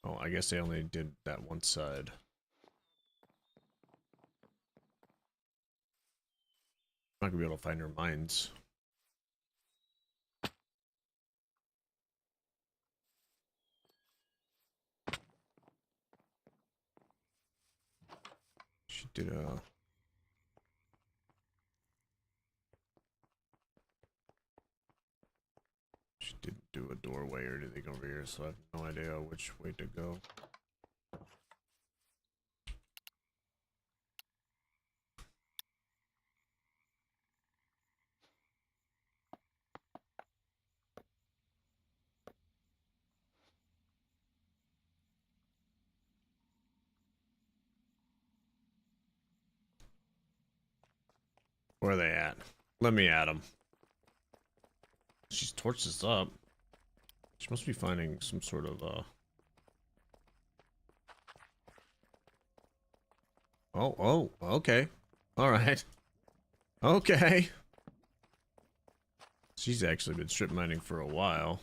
Oh, I guess they only did that one side. I'm not gonna be able to find her mines. She did a... She didn't do a doorway or anything over here, so I have no idea which way to go. Where are they at? Let me at them. She's torched this up. She must be finding some sort of, Oh, okay. Alright. Okay. She's actually been strip mining for a while.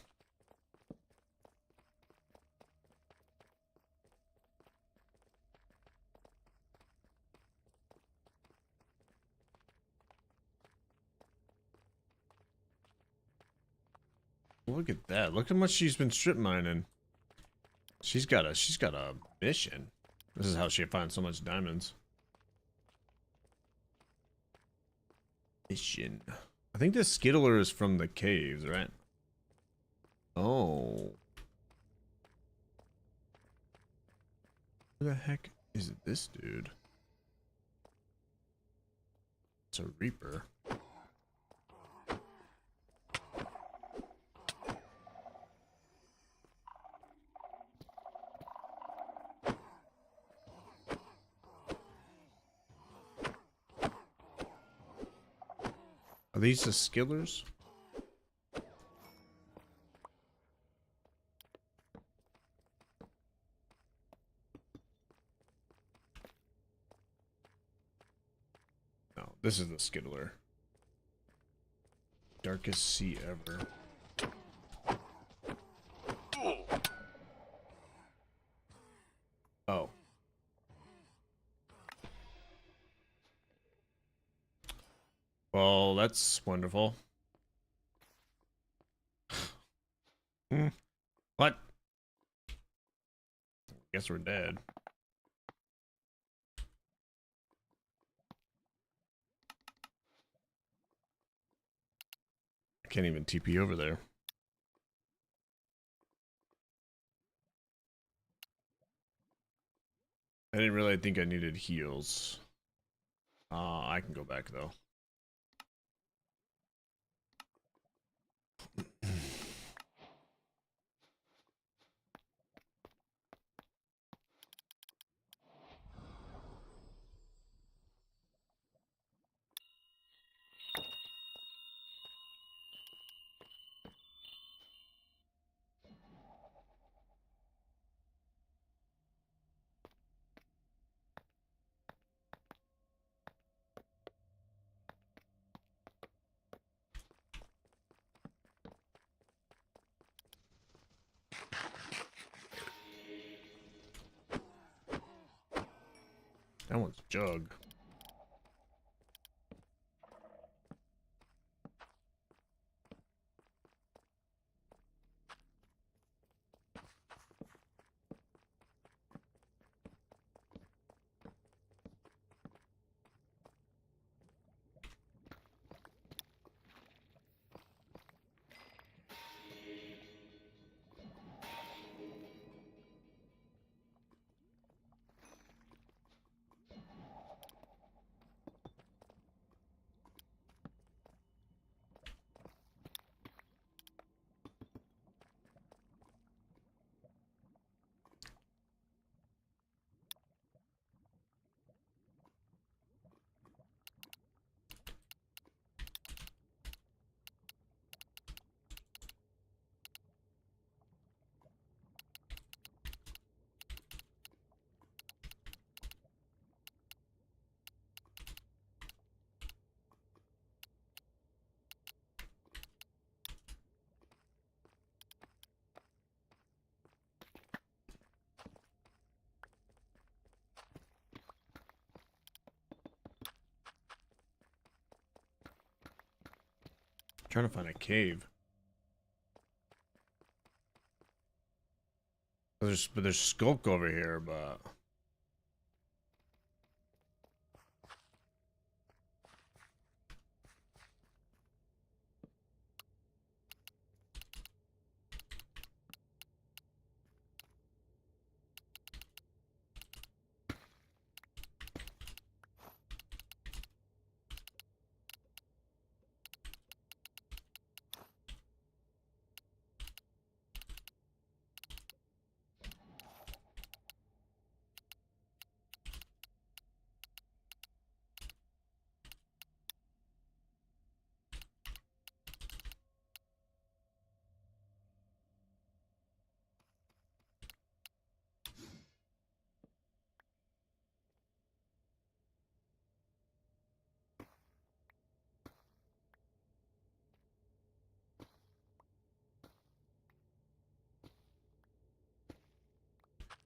Look at that. Look how much she's been strip mining. She's got a mission. This is how she finds so much diamonds. Mission. I think this skittler is from the caves, right? Oh. Who the heck is this dude? It's a reaper. Are these the skillers? No, this is the skittler. Darkest sea ever. Oh. Well, that's wonderful. What? Guess we're dead. I can't even TP over there. I didn't really think I needed heals. I can go back though. That one's jug. Trying to find a cave. There's skulk over here, but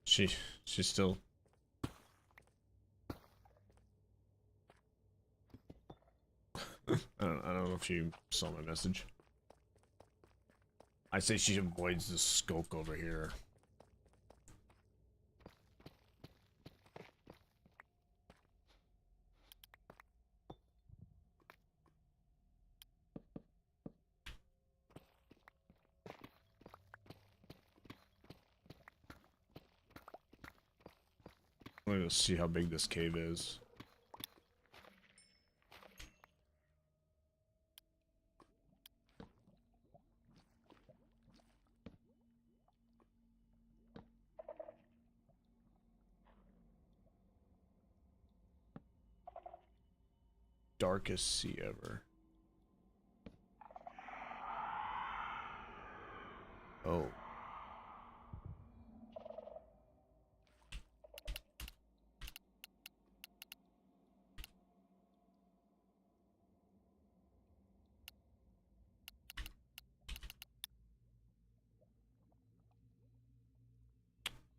she's still. I don't know if she saw my message. I say she avoids the skulk over here. I'm gonna see how big this cave is. Darkest sea ever. Oh.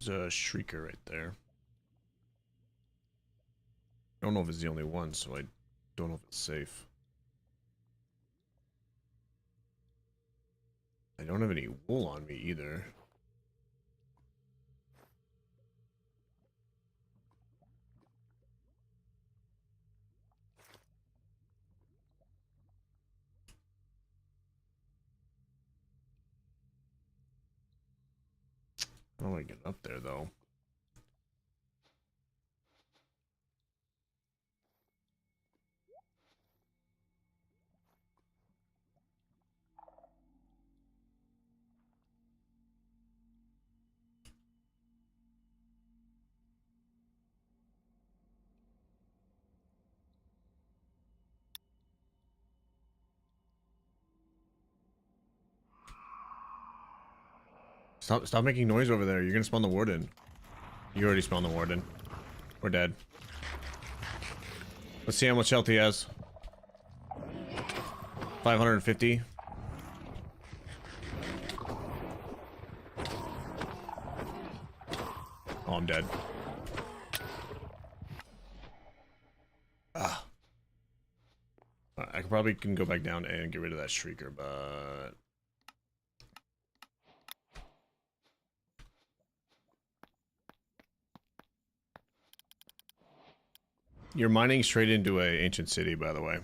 There's a shrieker right there. I don't know if it's the only one, so I don't know if it's safe. I don't have any wool on me either. How do I get up there though? Stop making noise over there. You're gonna spawn the warden. You already spawned the warden. We're dead. Let's see how much health he has. 550. Oh, I'm dead. I could probably can go back down and get rid of that shrieker, but you're mining straight into a ancient city, by the way.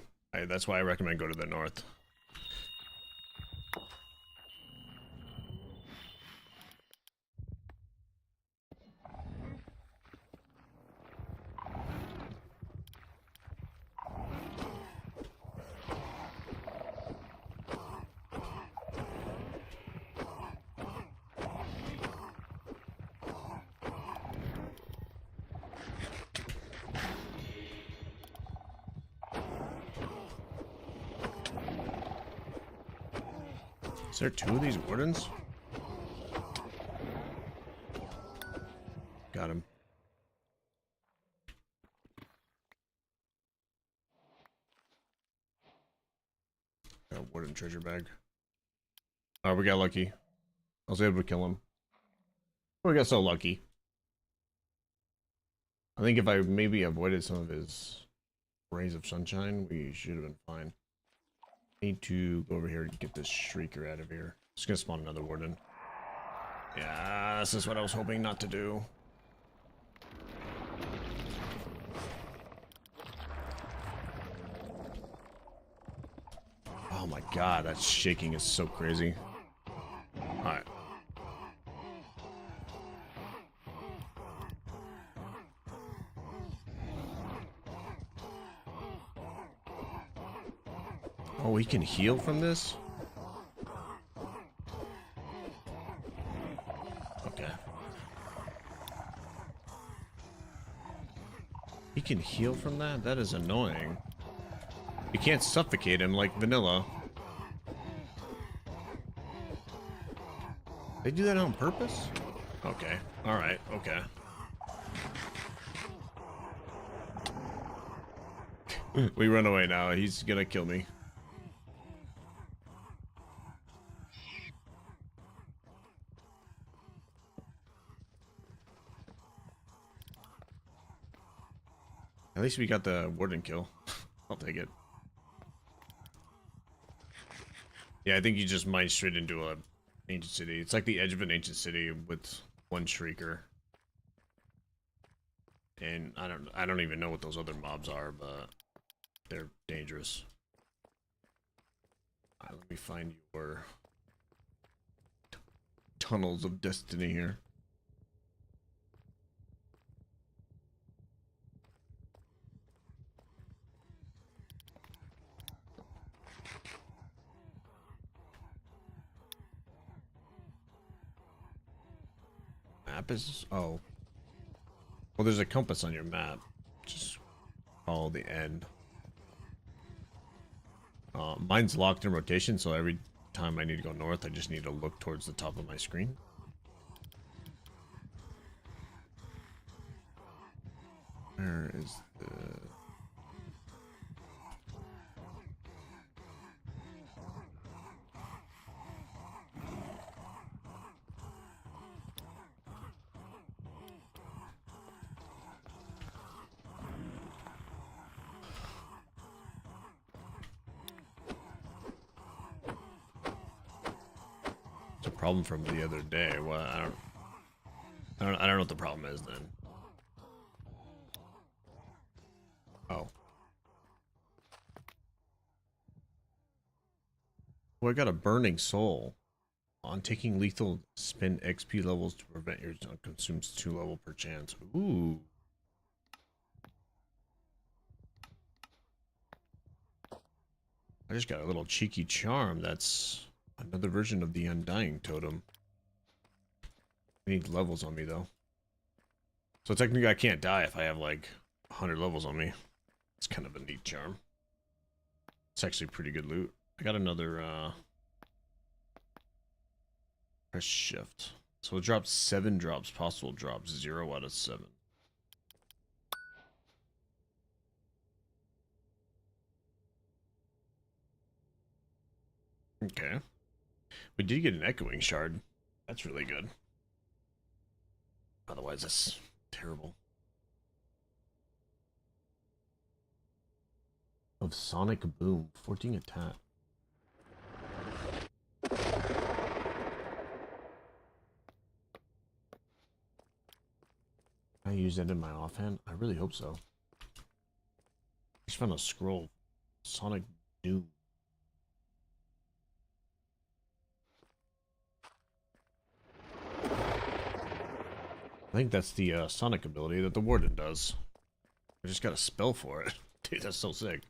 That's why I recommend go to the north. Is there two of these wardens? Got him. Got a warden treasure bag. Oh, we got lucky. I was able to kill him. We got so lucky. I think if I maybe avoided some of his rays of sunshine, we should have been fine. Need to go over here and get this shrieker out of here. Just gonna spawn another warden. Yeah, this is what I was hoping not to do. Oh my god, that shaking is so crazy. Alright. Oh, we can heal from this? Okay. He can heal from that? That is annoying. You can't suffocate him like vanilla. They do that on purpose? Okay. Alright, okay. We run away now. He's gonna kill me. At least we got the warden kill. I'll take it. Yeah, I think you just mine straight into a ancient city. It's like the edge of an ancient city with one shrieker. And I don't even know what those other mobs are, but they're dangerous. Let me find your tunnels of destiny here. Map is, oh. Well, there's a compass on your map. Just follow the end. Mine's locked in rotation, so every time I need to go north, I just need to look towards the top of my screen. Where is the... problem from the other day. Well, I don't know what the problem is then. Oh. Well, I got a burning soul. On taking lethal, spend XP levels to prevent your junk consumes 2 level per chance. Ooh. I just got a little cheeky charm that's another version of the Undying Totem. I need levels on me though. So technically I can't die if I have like 100 levels on me. It's kind of a neat charm. It's actually pretty good loot. I got another press shift. So it drops 7 drops, possible drops 0 out of 7. Okay. We did get an echoing shard. That's really good. Otherwise, that's terrible. of Sonic Boom. 14 attack. Can I use that in my offhand? I really hope so. I just found a scroll. Sonic Doom. I think that's the Sonic ability that the Warden does. I just got a spell for it. Dude, that's so sick.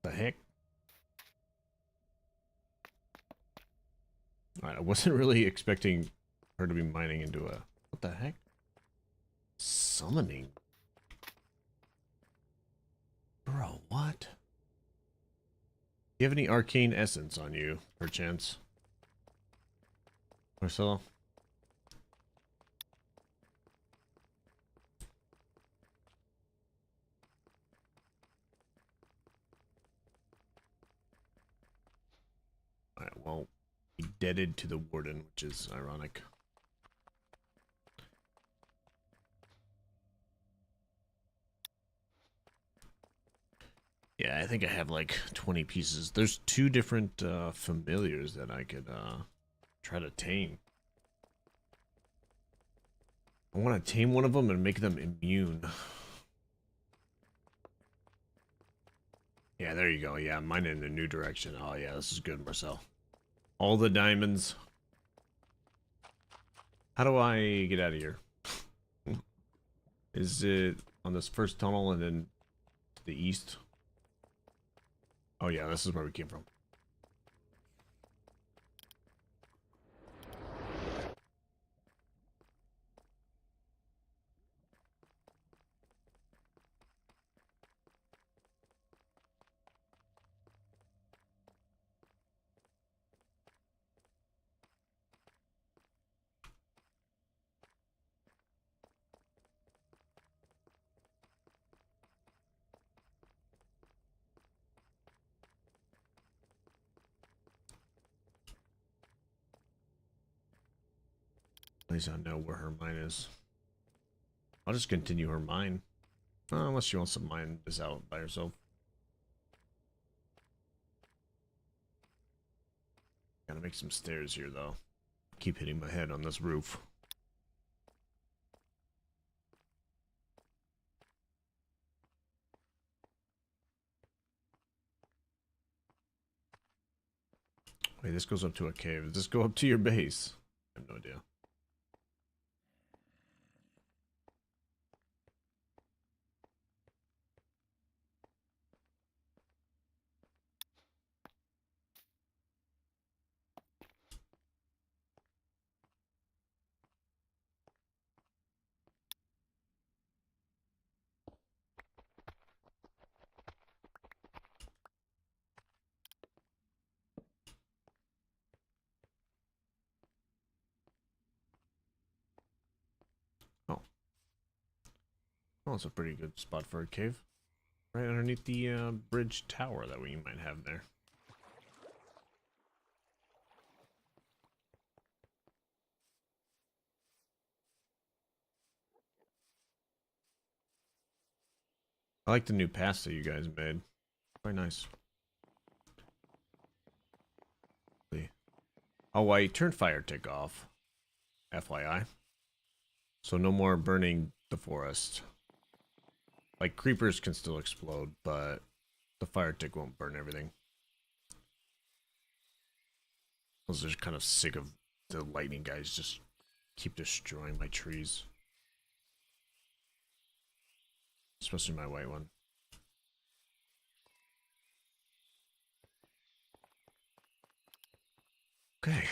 The heck? Alright, I wasn't really expecting her to be mining into a... What the heck? Summoning? Bro, what? Do you have any arcane essence on you, perchance? Marcelo? Alright, well, he deaded to the Warden, which is ironic. Yeah, I think I have like 20 pieces. There's 2 different familiars that I could try to tame. I want to tame one of them and make them immune. Yeah, there you go. Yeah, mine in a new direction. Oh yeah, this is good, Marcel. All the diamonds. How do I get out of here? Is it on this first tunnel and then to the east? Oh yeah, this is where we came from. At least I know where her mine is. I'll just continue her mine. Unless she wants to mine this out by herself. Gotta make some stairs here, though. Keep hitting my head on this roof. Wait, this goes up to a cave. Does this go up to your base? I have no idea. Oh. Oh, it's a pretty good spot for a cave. Right underneath the bridge tower that we might have there. I like the new pasta you guys made. Quite nice. Oh, I turned fire tick off. FYI. So no more burning the forest. Like, creepers can still explode, but the fire tick won't burn everything. I was just kind of sick of the lightning guys just keep destroying my trees. Especially my white one. Okay.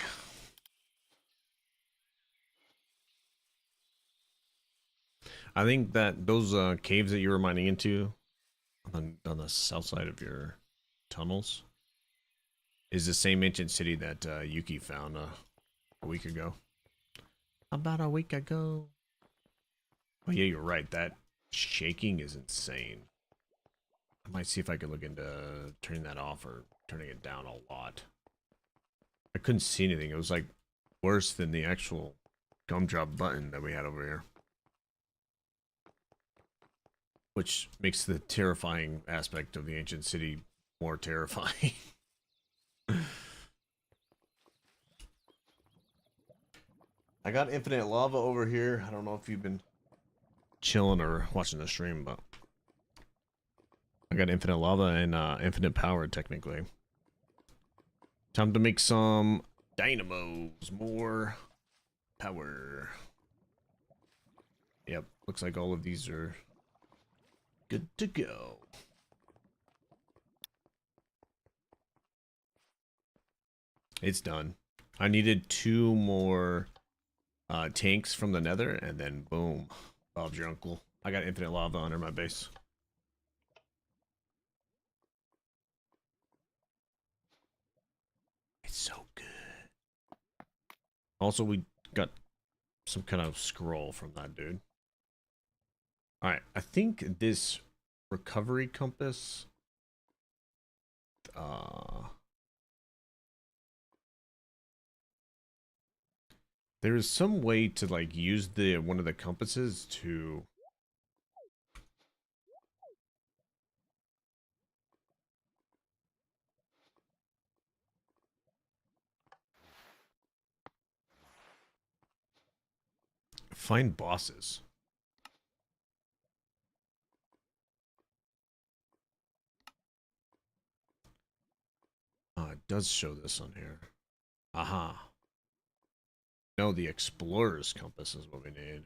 I think that those caves that you were mining into on the south side of your tunnels is the same ancient city that Yuki found a week ago. About a week ago. Oh yeah, you're right. That shaking is insane. I might see if I could look into turning that off or turning it down a lot. I couldn't see anything. It was like worse than the actual gumdrop button that we had over here. which makes the terrifying aspect of the ancient city more terrifying. I got infinite lava over here. I don't know if you've been chilling or watching the stream, but I got infinite lava and infinite power technically. Time to make some dynamos, more power. Yep, looks like all of these are good to go. It's done. I needed 2 more tanks from the nether, and then boom, Bob's your uncle. I got infinite lava under my base. It's so good. Also, we got some kind of scroll from that dude. Alright, I think this recovery compass there is some way to like use the one of the compasses to find bosses. It does show this on here. Aha. No, the explorer's compass is what we need.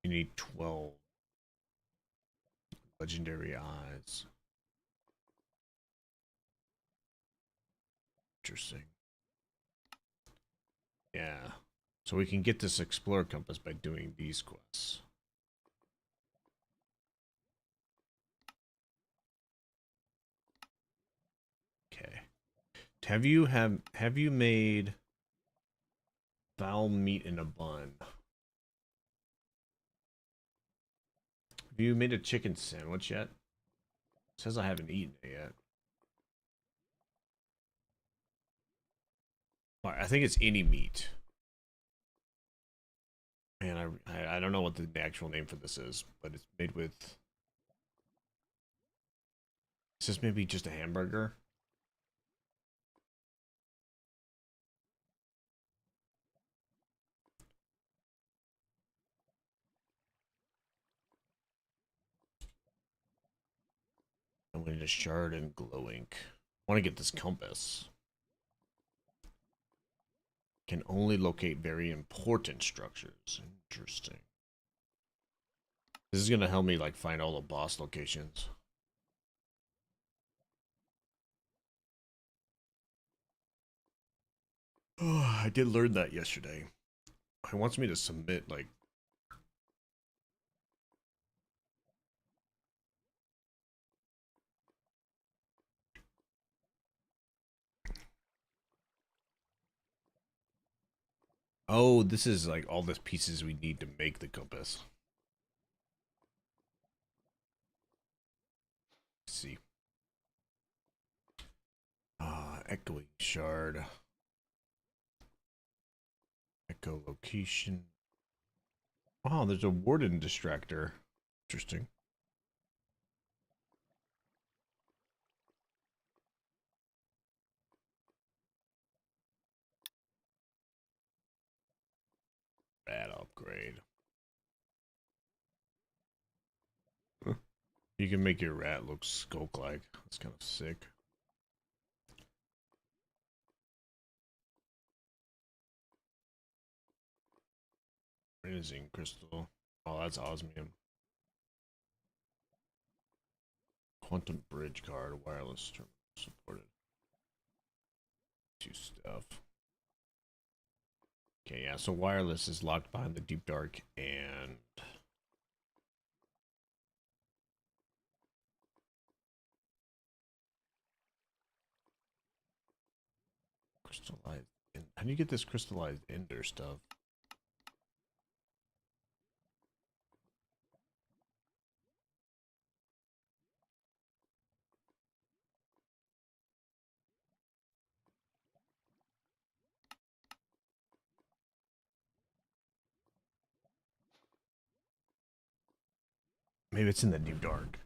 You need 12 legendary eyes. Interesting. Yeah. So we can get this explorer compass by doing these quests. Okay. Have you made foul meat in a bun? Have you made a chicken sandwich yet? It says I haven't eaten it yet. I think it's any meat. Man, I don't know what the actual name for this is, but it's made with. Is this maybe just a hamburger? I'm going to shard and glow ink. I want to get this compass. Can only locate very important structures. Interesting. This is going to help me like find all the boss locations. Oh, I did learn that yesterday. He wants me to submit like oh, this is like all the pieces we need to make the compass. Let's see. Echoing shard. Echo location. Oh, there's a warden distractor. Interesting. Rat upgrade. Huh. You can make your rat look skulk-like. That's kind of sick. Rising crystal. Oh, that's osmium. Quantum bridge card. Wireless terminal supported. 2 stuff. Okay, yeah, so wireless is locked behind the deep dark and crystallized. How do you get this crystallized ender stuff? Maybe it's in the deep dark.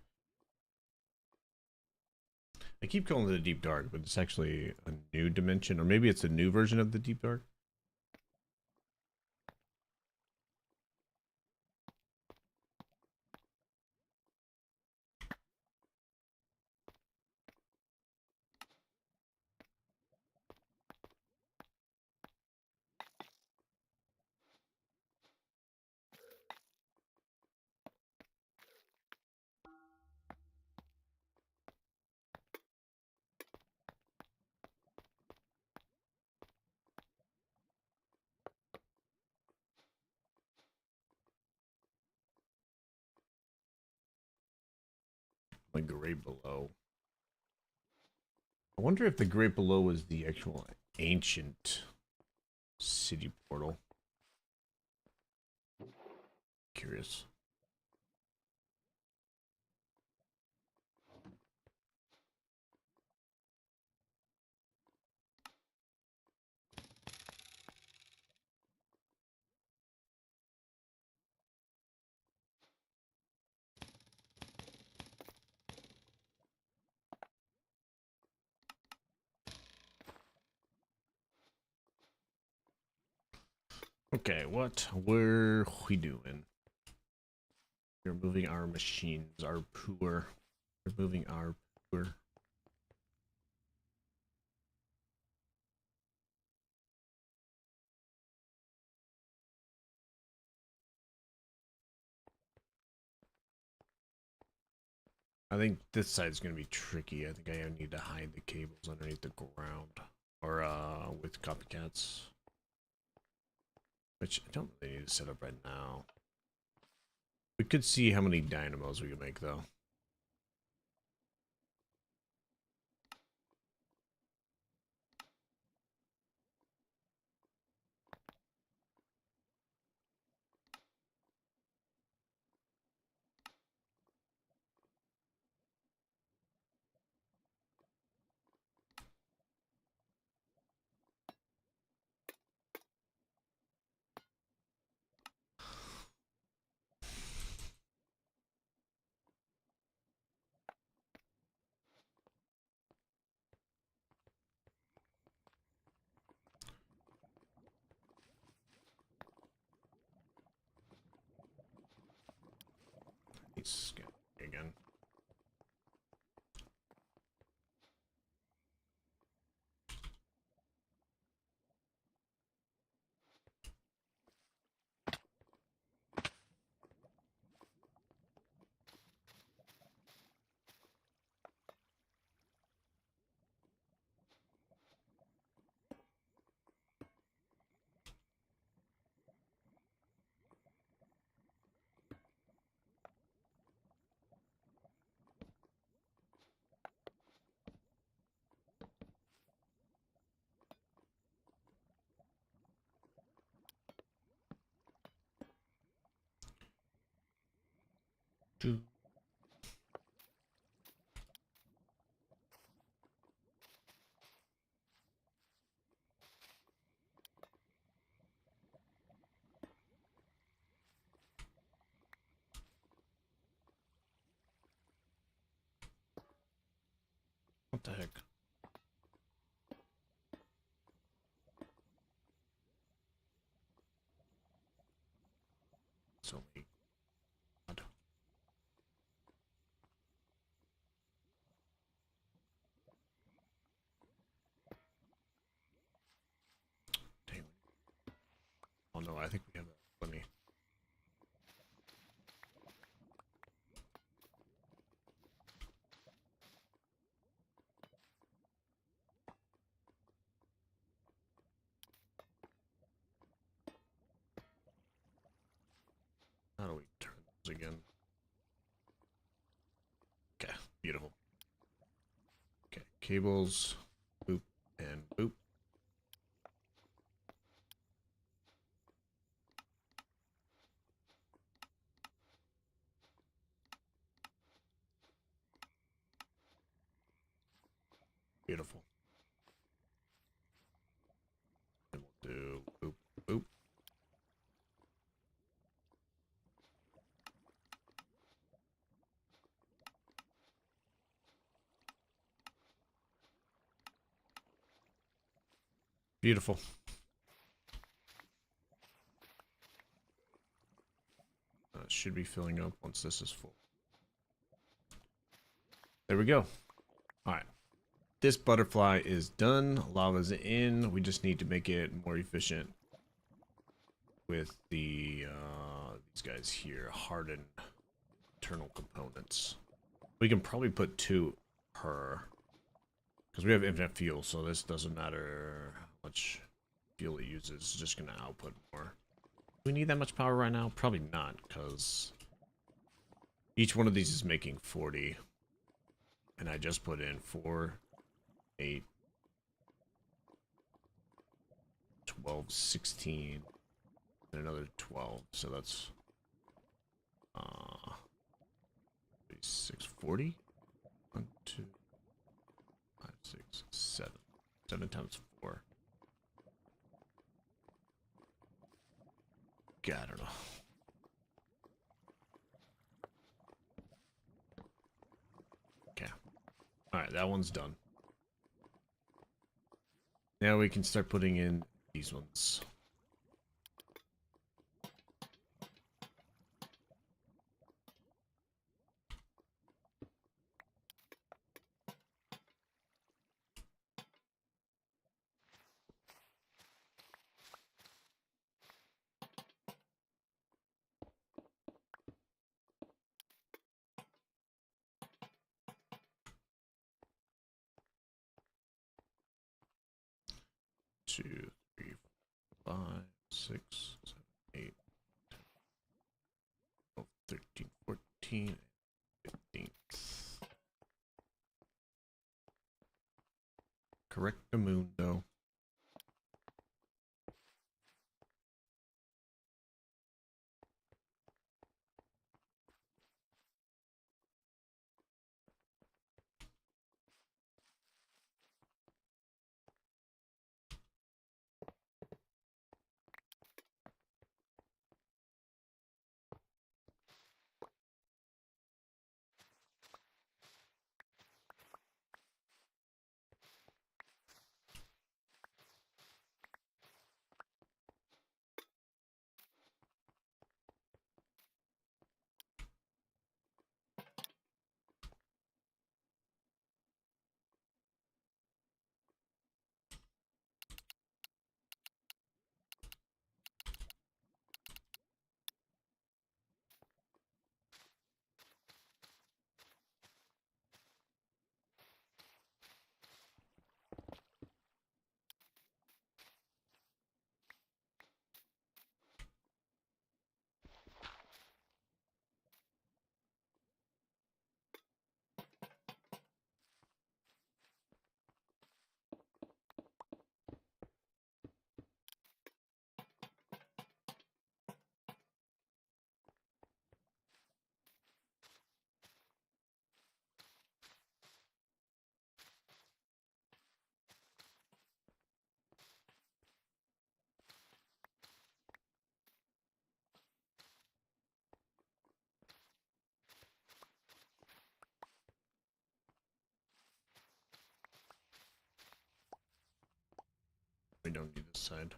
I keep calling it the deep dark, but it's actually a new dimension, or maybe it's a new version of the deep dark. Like Great Below. I wonder if the Great Below is the actual ancient city portal. Curious. Okay, what were we doing? We're moving our machines, our poor. We're moving our poor. I think this side's gonna be tricky. I think I need to hide the cables underneath the ground. Or with copycats. Which I don't really need to set up right now. We could see how many dynamos we can make though. He's again. What the heck? So many. God. Dang. Oh no, I think we have plenty. How do we turn those again? Okay, beautiful. Okay, cables, boop, and boop. Beautiful. And we'll do boop, boop. Beautiful. Should be filling up once this is full. There we go. All right. This butterfly is done. Lava's in. We just need to make it more efficient with the these guys here. Harden internal components. We can probably put 2 per, because we have infinite fuel, so this doesn't matter how much fuel it uses. It's just going to output more. Do we need that much power right now? Probably not, because each one of these is making 40. And I just put in 4, 8, 12, 16, and another 12. So that's 640. 1, 2, 5, 6, 7. 7 times 4. God, I don't know. Okay. Alright, that one's done. Now we can start putting in these ones. Two, 3, 5, 6, 7, 8, 12, 13, 14, 15. Correctamundo. We don't need this side.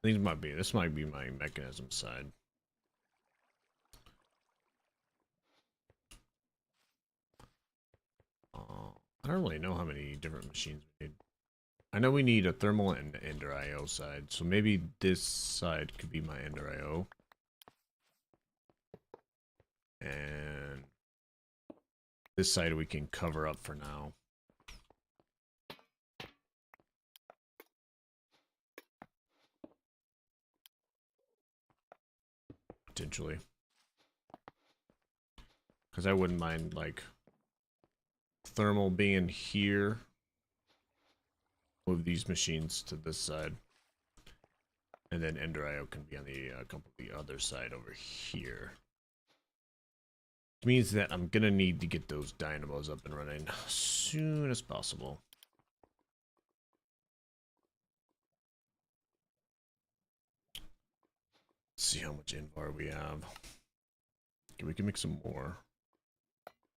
I think this might be my mechanism side. I don't really know how many different machines we need. I know we need a thermal and Ender IO side, so maybe this side could be my Ender IO. And this side we can cover up for now. Potentially. Because I wouldn't mind, like, thermal being here. Move these machines to this side. And then Ender IO can be on the completely other side over here. Which means that I'm gonna need to get those dynamos up and running as soon as possible. Let's see how much invar we have. Okay, we can make some more.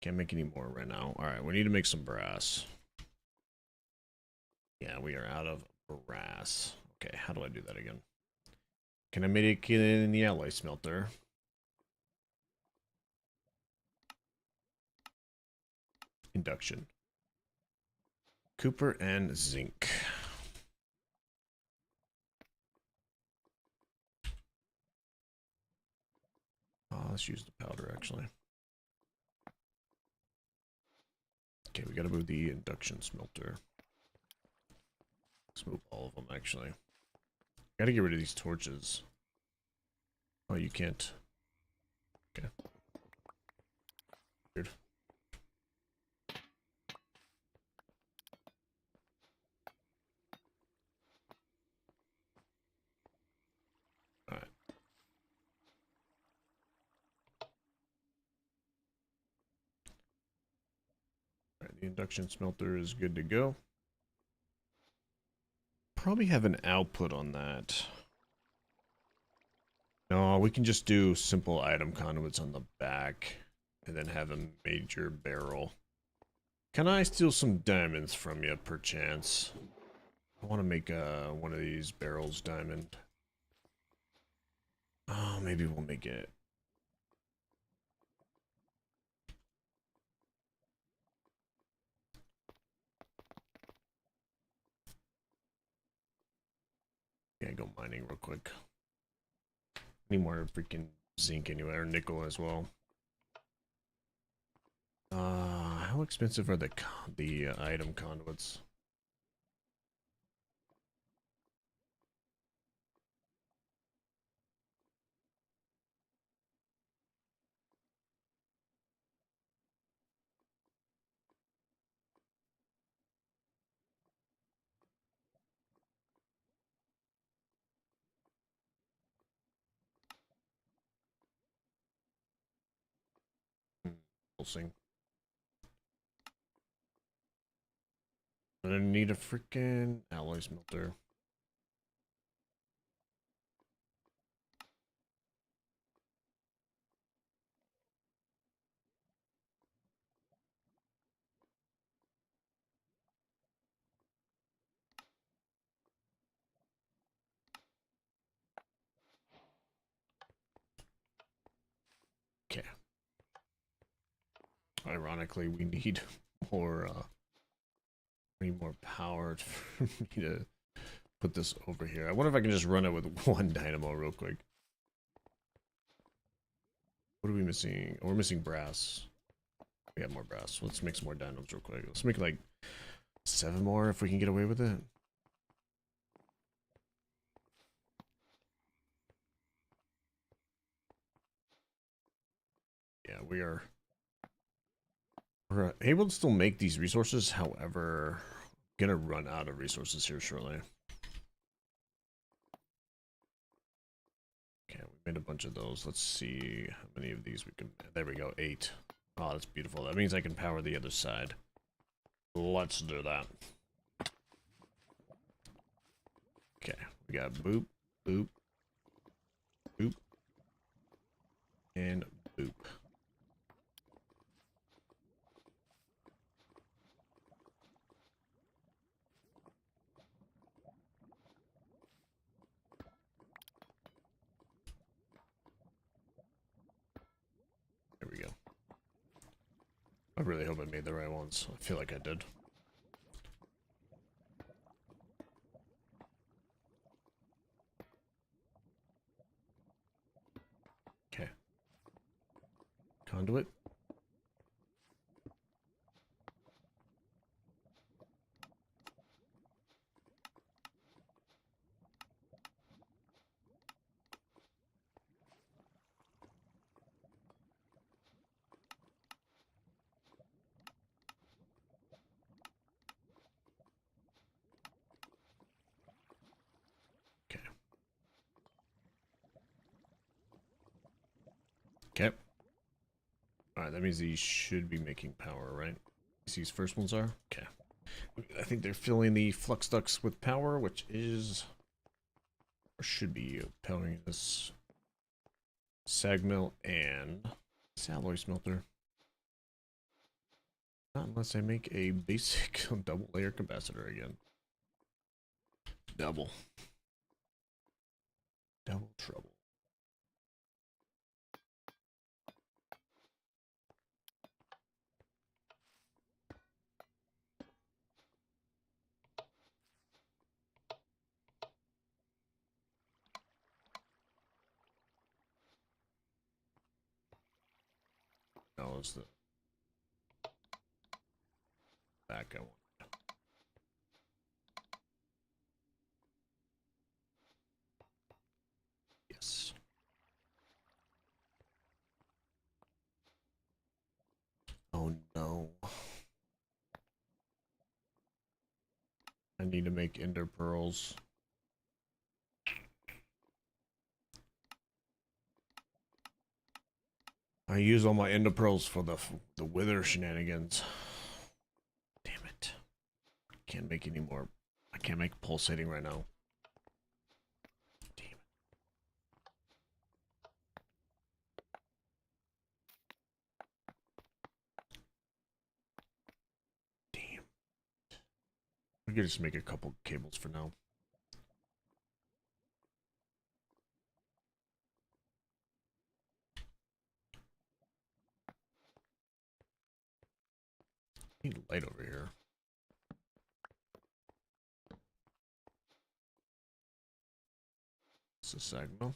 Can't make any more right now. Alright, we need to make some brass. Yeah, we are out of brass. Okay, how do I do that again? Can I make it in the alloy smelter? Induction. Copper and zinc. Let's use the powder actually. Okay, we gotta move the induction smelter. Let's move all of them actually. Gotta get rid of these torches. Oh, you can't. Okay. Weird. Alright. Alright, the induction smelter is good to go. Probably have an output on that. No, we can just do simple item conduits on the back and then have a major barrel. Can I steal some diamonds from you, perchance? I want to make one of these barrels diamond. Oh, maybe we'll make it. Yeah, go mining real quick. Need more freaking zinc anyway, or nickel as well. How expensive are the item conduits? Pulsing. I'm gonna need a freaking alloy smelter. Okay. Ironically, we need more power for me to put this over here. I wonder if I can just run it with one dynamo real quick. What are we missing? Oh, we're missing brass. We have more brass. Let's make some more dynamos real quick. Let's make like 7 more if we can get away with it. Yeah, we're able to still make these resources. However, gonna run out of resources here shortly. Okay, we made a bunch of those. Let's see how many of these we can. There we go, 8. Oh, that's beautiful. That means I can power the other side. Let's do that. Okay, we got boop, boop, boop, and boop. There we go. I really hope I made the right ones. I feel like I did. Okay. Conduit. Okay. Alright, that means these should be making power, right? These first ones are? Okay. I think they're filling the flux ducts with power, which is... or should be powering this sag mill and this alloy smelter. Not unless I make a basic double layer capacitor again. Double. Double trouble. No, it's the back I want. Yes. Oh no. I need to make ender pearls. I use all my ender pearls for the wither shenanigans. Damn it. Can't make any more. I can't make pulsating right now. Damn it. Damn. We could just make a couple cables for now. Need light over here. It's a signal.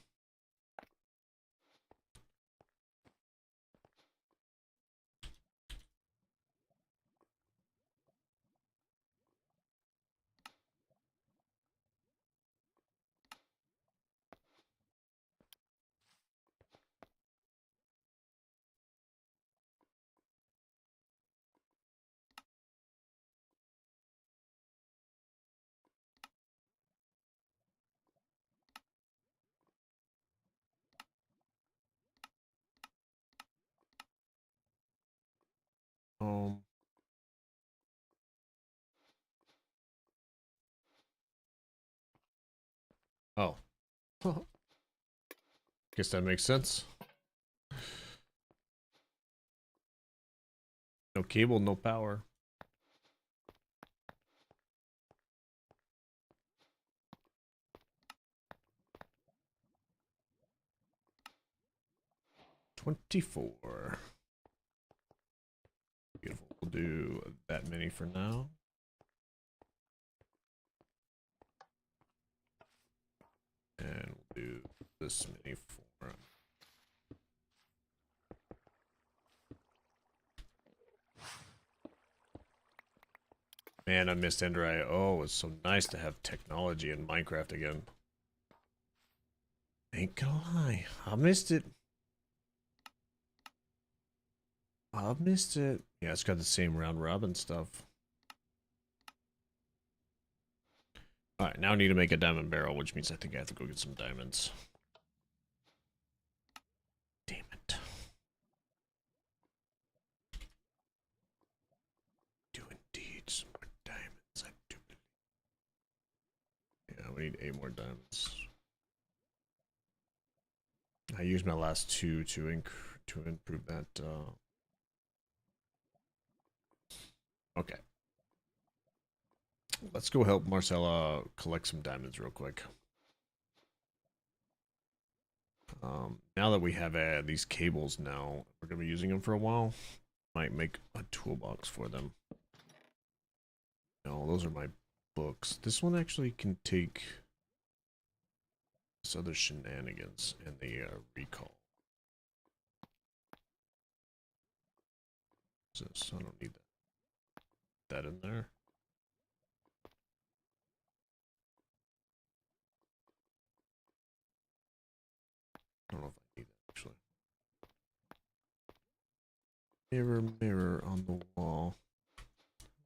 Um. Oh. Guess that makes sense. No cable, no power. $24. Beautiful. We'll do that many for now. And we'll do this many for him. Man, I missed Ender Eye. Oh, it's so nice to have technology in Minecraft again. Ain't gonna lie, I missed it. I missed it. Yeah, it's got the same round robin stuff. Alright, now I need to make a diamond barrel, which means I think I have to go get some diamonds. Damn it. Do indeed some more diamonds, I do believe. Yeah, we need 8 more diamonds. I used my last 2 to improve that. Okay. Let's go help Marcella collect some diamonds real quick. Now that we have these cables now, we're going to be using them for a while. Might make a toolbox for them. No, those are my books. This one actually can take this other shenanigans and the recall. What's this? I don't need that in there. I don't know if I need that actually. Mirror, mirror on the wall.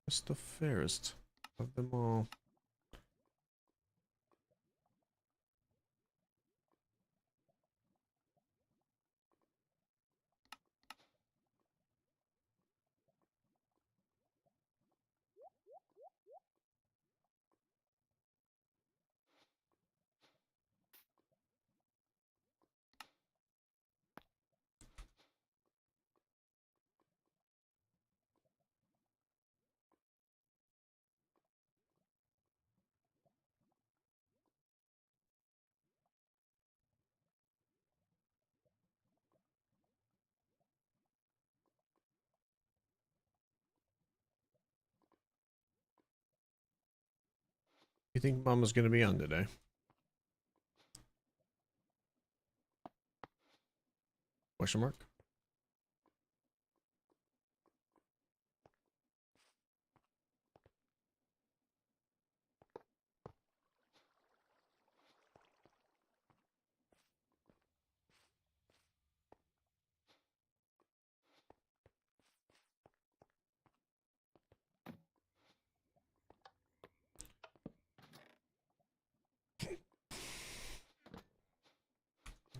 What's the fairest of them all? You think Mama's gonna be on today? Question mark?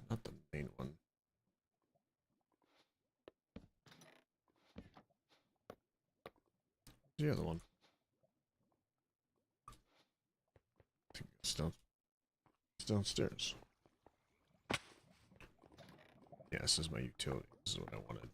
Not the main one. The other one. I think it's downstairs. Yeah, this is my utility. This is what I wanted.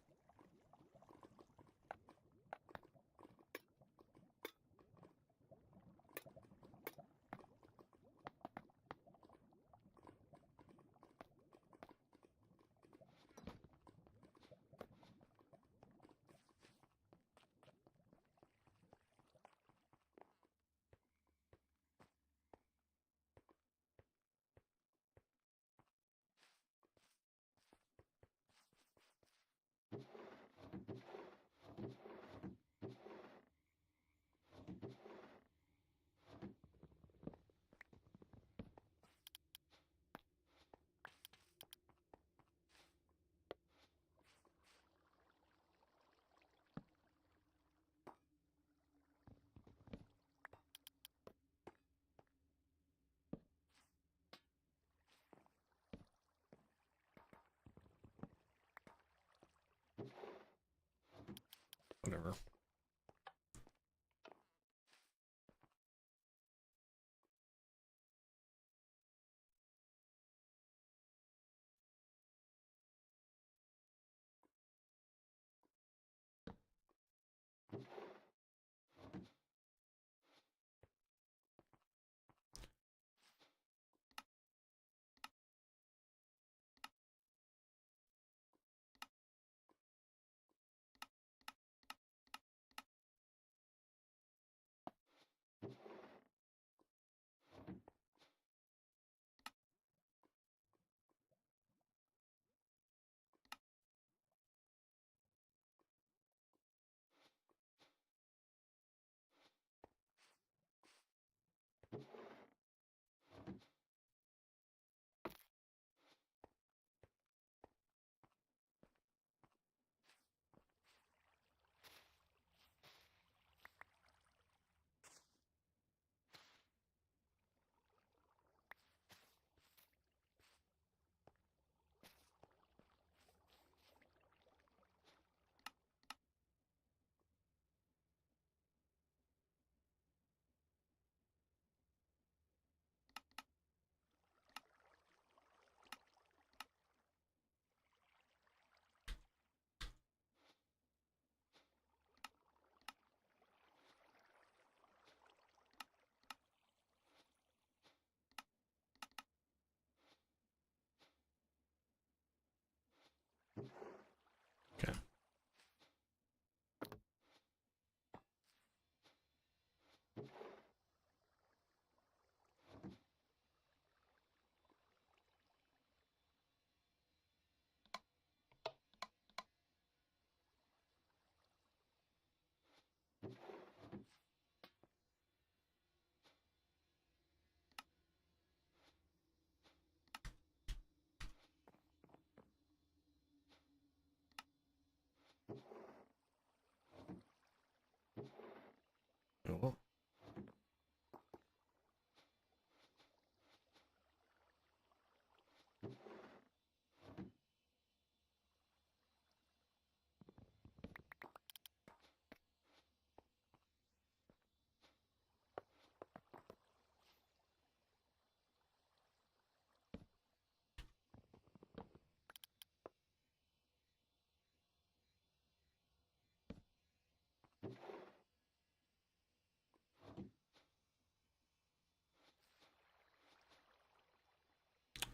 Whatever.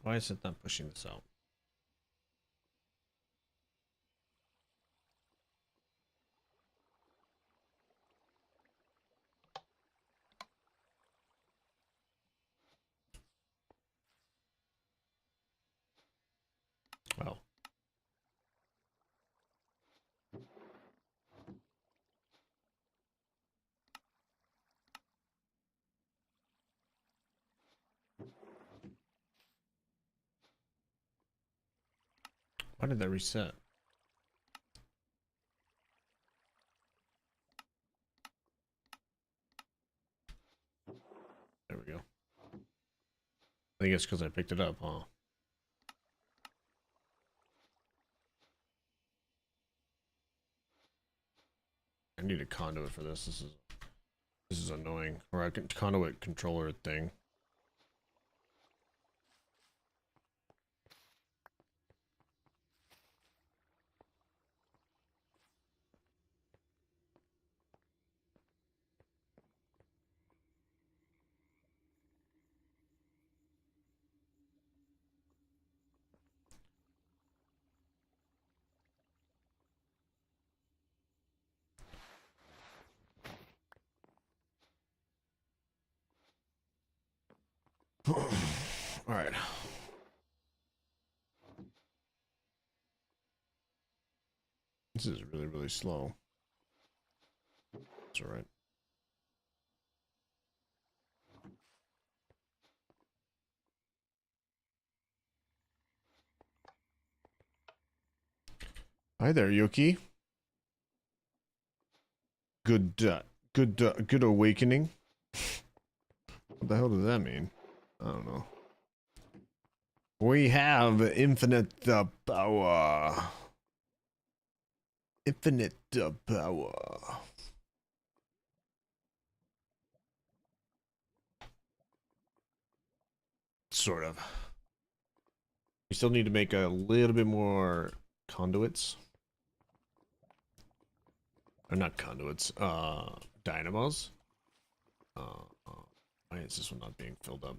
Why is it not pushing this out? Oh. Why did that reset? There we go. I think it's because I picked it up, huh? I need a conduit for this. This is annoying. Or a conduit controller thing. Alright. This is really, really slow. It's alright. Hi there, Yuki. Good awakening. What the hell does that mean? I don't know. We have infinite power. Infinite power. Sort of. We still need to make a little bit more conduits. Or not conduits, dynamos. Why is this one not being filled up?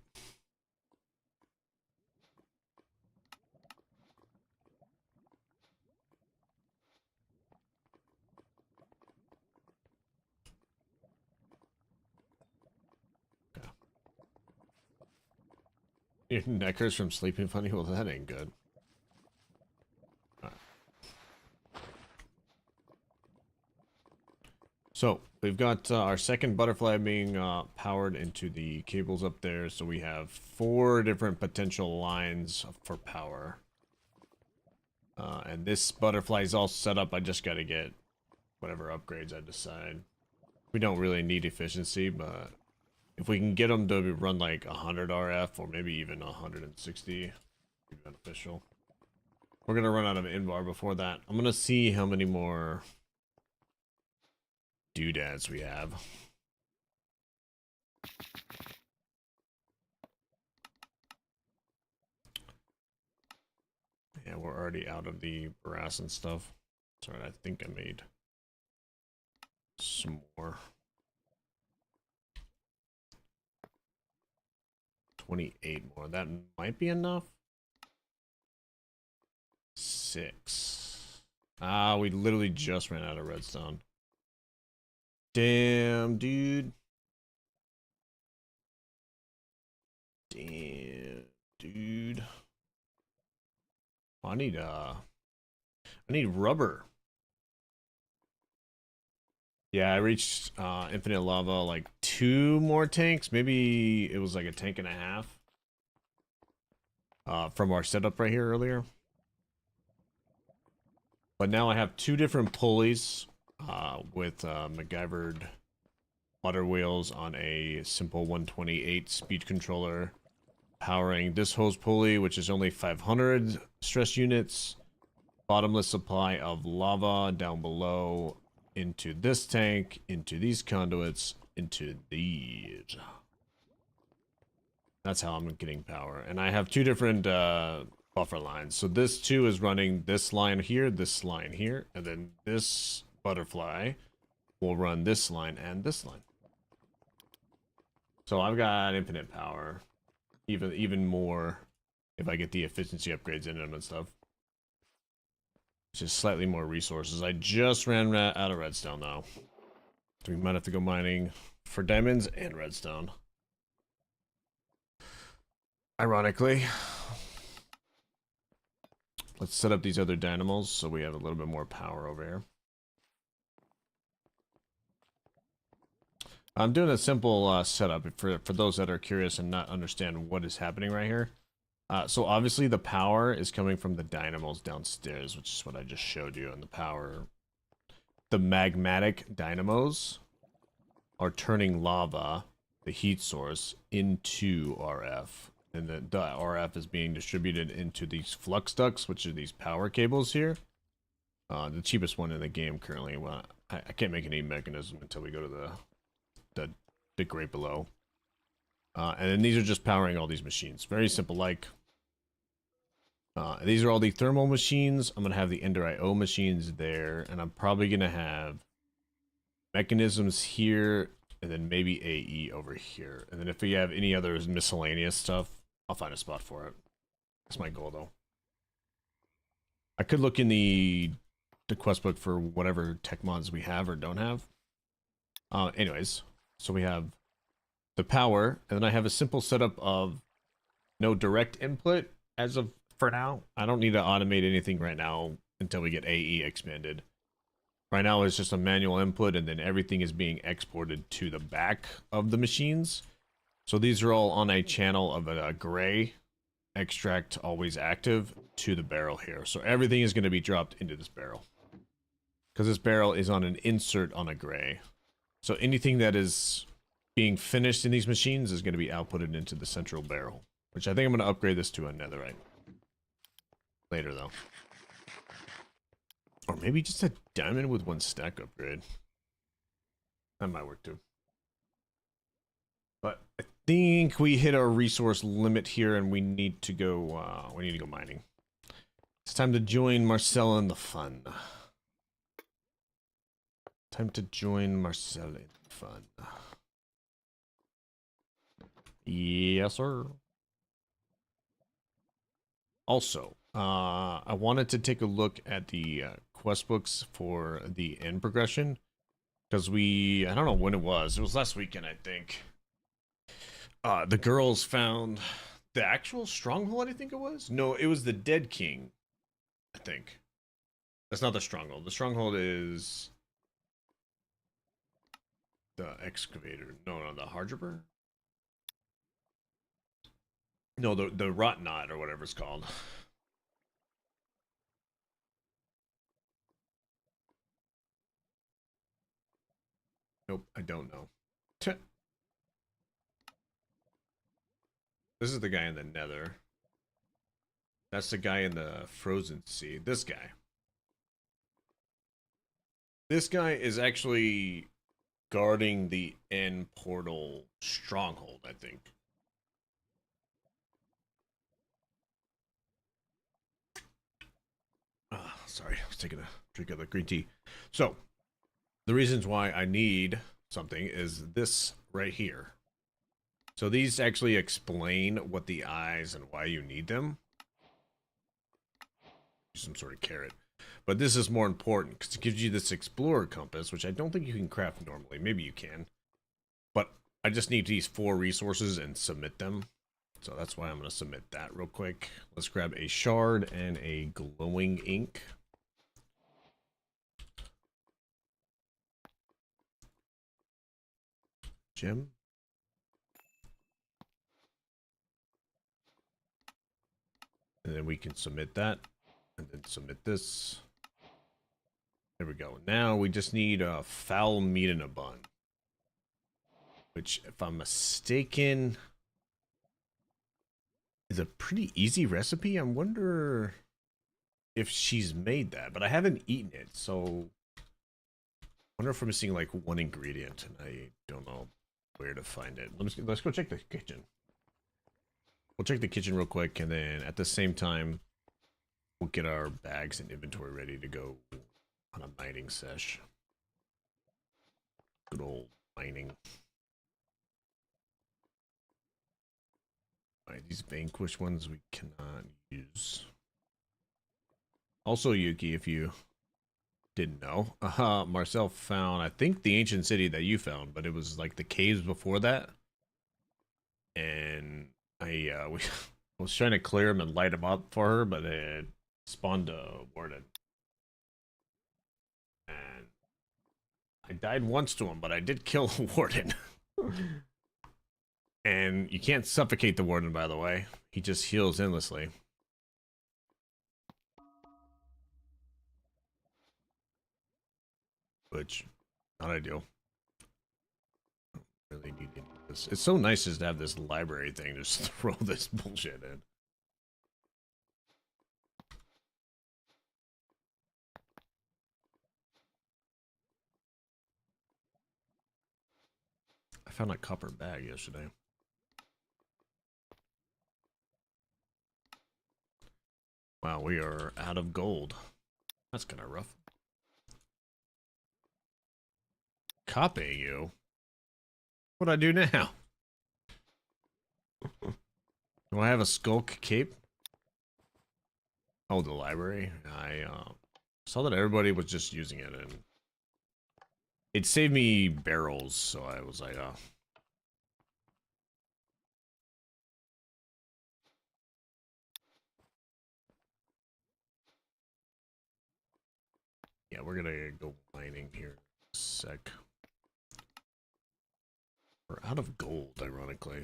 Okay. Your neck hurts from sleeping funny? Well, that ain't good. So we've got our second butterfly being powered into the cables up there. So we have 4 different potential lines for power. And this butterfly is all set up. I just got to get whatever upgrades I decide. We don't really need efficiency, but if we can get them to run like 100 RF or maybe even 160, it'd be beneficial. We're going to run out of invar before that. I'm going to see how many more doodads we have. Yeah, we're already out of the brass and stuff. Sorry, I think I made some more. 28 more. That might be enough. 6. Ah, we literally just ran out of redstone. Damn, dude. Damn, dude. I need rubber. Yeah, I reached infinite lava like 2 more tanks. Maybe it was like a tank and a half. From our setup right here earlier. But now I have 2 different pulleys with MacGyvered water wheels on a simple 128 speed controller, powering this hose pulley, which is only 500 stress units, bottomless supply of lava down below into this tank, into these conduits, into these. That's how I'm getting power. And I have 2 different buffer lines. So this too is running this line here, and then this butterfly will run this line and this line. So I've got infinite power, even more if I get the efficiency upgrades in them and stuff. Just slightly more resources. I just ran out of redstone though. So we might have to go mining for diamonds and redstone. Ironically. Let's set up these other dynamos so we have a little bit more power over here. I'm doing a simple setup for those that are curious and not understand what is happening right here. So obviously the power is coming from the dynamos downstairs, which is what I just showed you. And the power, the magmatic dynamos are turning lava, the heat source, into RF. And the RF is being distributed into these flux ducts, which are these power cables here. The cheapest one in the game currently. Well, I can't make any mechanism until we go to the bit right below. And then these are just powering all these machines. Very simple like. These are all the thermal machines. I'm going to have the Ender IO machines there. And I'm probably going to have mechanisms here. And then maybe AE over here. And then if we have any other miscellaneous stuff, I'll find a spot for it. That's my goal though. I could look in the quest book for whatever tech mods we have or don't have. Anyways, so we have the power, and then I have a simple setup of no direct input as of for now. I don't need to automate anything right now until we get AE expanded. Right now it's just a manual input, and then everything is being exported to the back of the machines. So these are all on a channel of a gray extract always active to the barrel here. So everything is going to be dropped into this barrel. Because this barrel is on an insert on a gray. So anything that is being finished in these machines is going to be outputted into the central barrel. Which I think I'm going to upgrade this to a netherite. Later though. Or maybe just a diamond with 1 stack upgrade. That might work too. But I think we hit our resource limit here and we need to go mining. It's time to join Marcella in the fun. Time to join Marcella in the fun. Yes, sir. Also, I wanted to take a look at the quest books for the end progression. Because I don't know when it was last weekend, I think. The girls found the actual stronghold, I think it was? No, it was the Dead King, I think. That's not the stronghold. The stronghold is the excavator. No, the Hardraber? No, the Rot Knot or whatever it's called. Nope, I don't know. This is the guy in the Nether. That's the guy in the Frozen Sea. This guy. This guy is actually guarding the end portal stronghold, I think. Sorry, I was taking a drink of the green tea. So, the reasons why I need something is this right here. So these actually explain what the eyes and why you need them. Some sort of carrot. But this is more important because it gives you this explorer compass, which I don't think you can craft normally. Maybe you can. But I just need these 4 resources and submit them. So that's why I'm going to submit that real quick. Let's grab a shard and a glowing ink. Gem. And then we can submit that. And then submit this. There we go. Now we just need a foul meat in a bun. Which, if I'm mistaken, is a pretty easy recipe. I wonder if she's made that. But I haven't eaten it, so I wonder if we're missing like 1 ingredient. And I don't know where to find it. Let's go check the kitchen. We'll check the kitchen real quick, and then at the same time, we'll get our bags and inventory ready to go on a mining sesh. Good old mining. Alright, these vanquished ones we cannot use. Also, Yuki, if you didn't know, Marcel found, I think, the ancient city that you found, but it was like the caves before that. And I was trying to clear them and light them up for her, but it spawned a warden. And I died once to him, but I did kill a warden. And you can't suffocate the warden, by the way. He just heals endlessly. Which, not ideal. Really need this. It's so nice just to have this library thing. Just throw this bullshit in. I found a copper bag yesterday. Wow, we are out of gold. That's kind of rough. Copying you? What'd I do now? Do I have a skulk cape? Oh, the library? I saw that everybody was just using it, and it saved me barrels, so I was like, oh. Yeah, we're gonna go mining here in a sec. We're out of gold, ironically.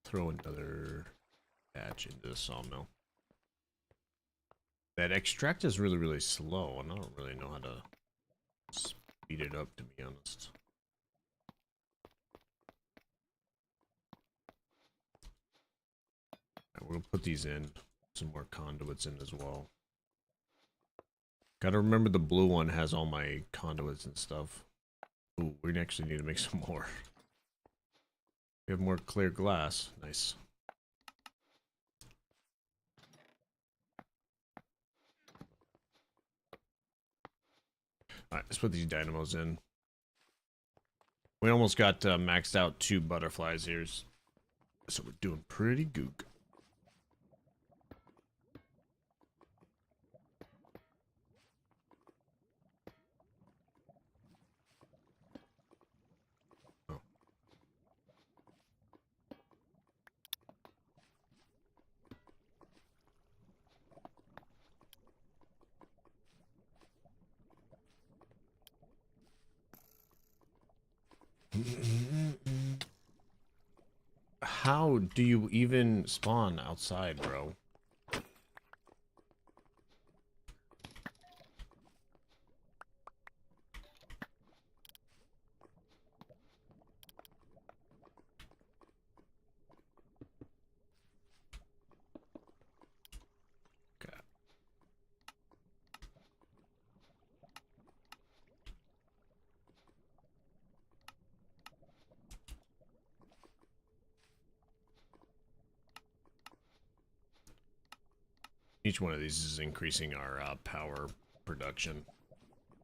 Throw another batch into the sawmill. That extract is really, really slow, and I don't really know how to speed it up, to be honest. Right, we're gonna put these in. Some more conduits in as well. Gotta remember the blue one has all my conduits and stuff. Ooh, we actually need to make some more. We have more clear glass. Nice. Alright, let's put these dynamos in. We almost got maxed out 2 butterflies here. So we're doing pretty good. Oh. How do you even spawn outside, bro? Okay. Each one of these is increasing our power production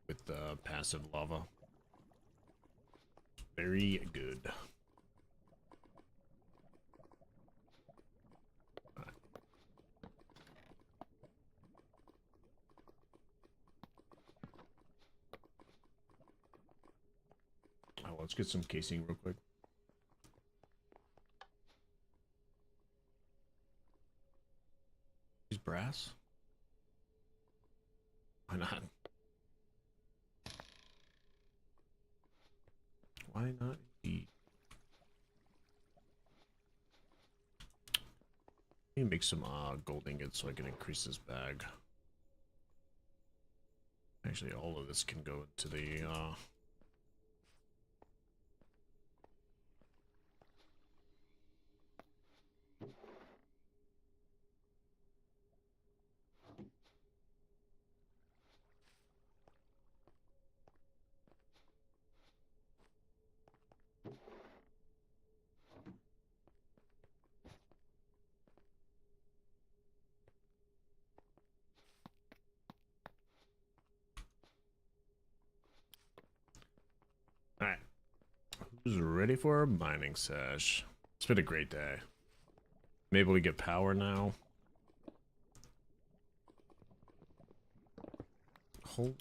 with the passive lava. Very good. Right. Oh, let's get some casing real quick. Use brass? Why not? Why not eat? Let me make some gold ingots so I can increase this bag. Actually, all of this can go into the Who's ready for a mining sesh? It's been a great day. Maybe we get power now. Holy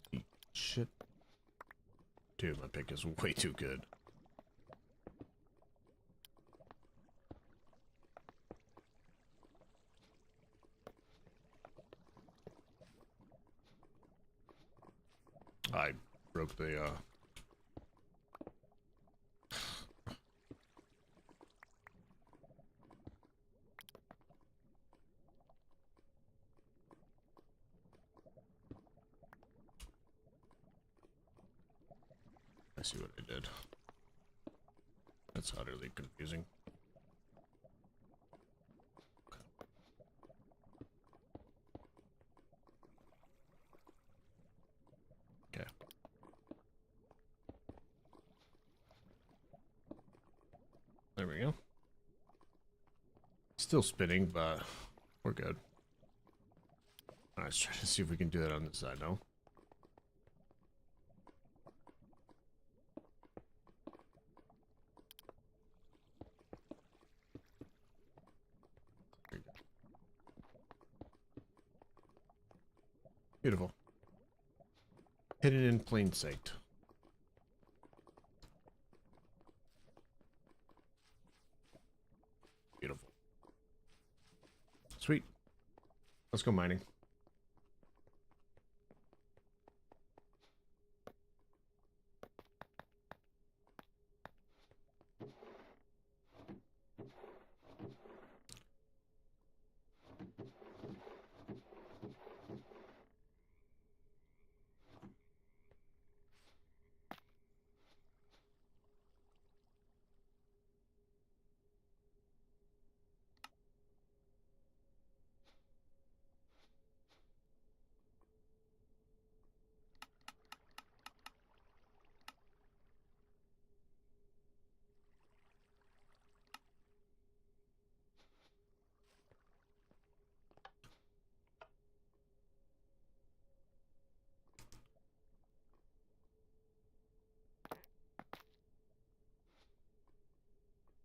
shit. Dude, my pick is way too good. I broke the, I see what I did. That's utterly confusing. Okay. There we go. Still spinning, but we're good. Alright, let's try to see if we can do that on this side now. Beautiful. Hidden in plain sight. Beautiful. Sweet. Let's go mining.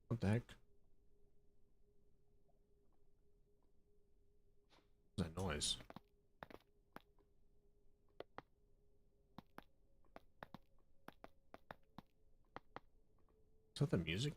What the heck? What's that noise? Is that the music?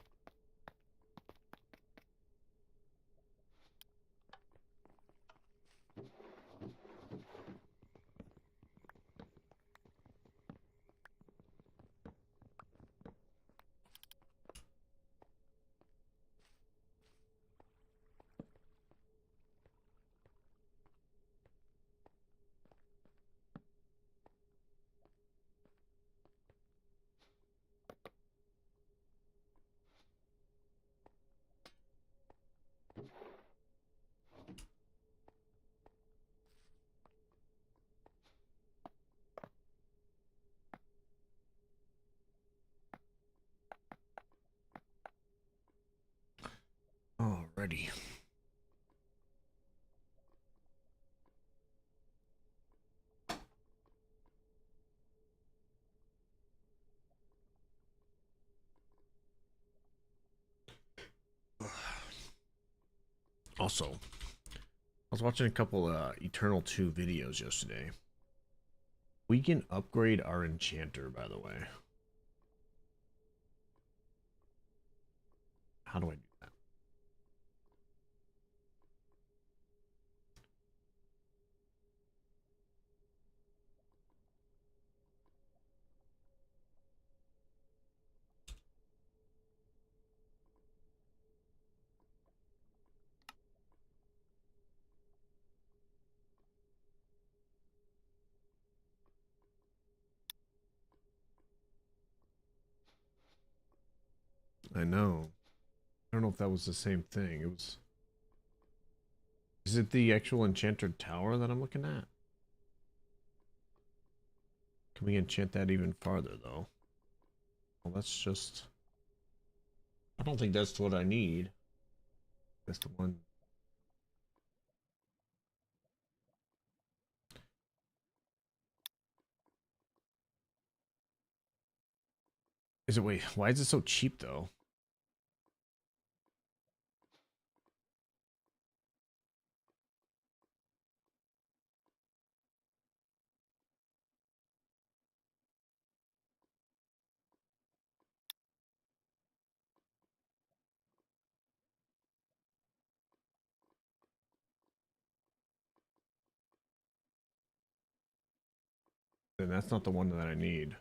Alrighty. Also, I was watching a couple Eternal 2 videos yesterday. We can upgrade our enchanter, by the way. How do I do that? I know. I don't know if that was the same thing. It was... Is it the actual enchanted tower that I'm looking at? Can we enchant that even farther, though? Well, that's just... I don't think that's what I need. That's the one... Is it, wait, why is it so cheap though? Then that's not the one that I need.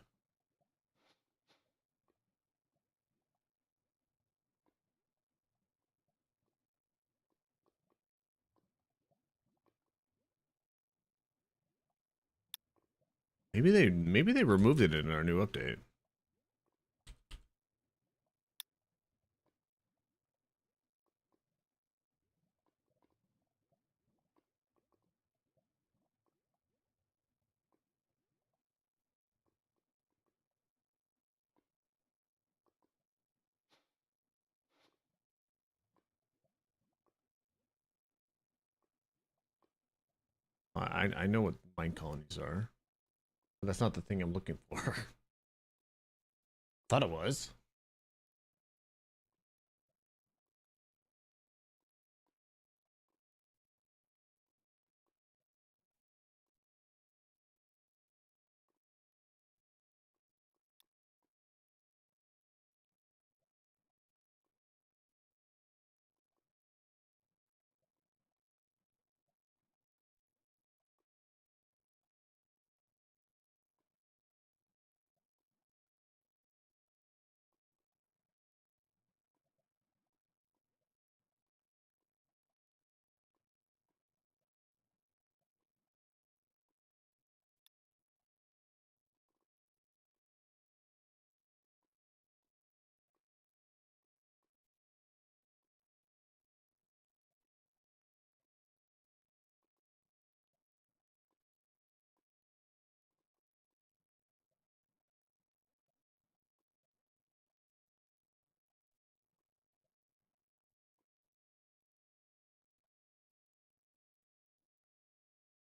Maybe they removed it in our new update. I know what mine colonies are, but that's not the thing I'm looking for. Thought it was.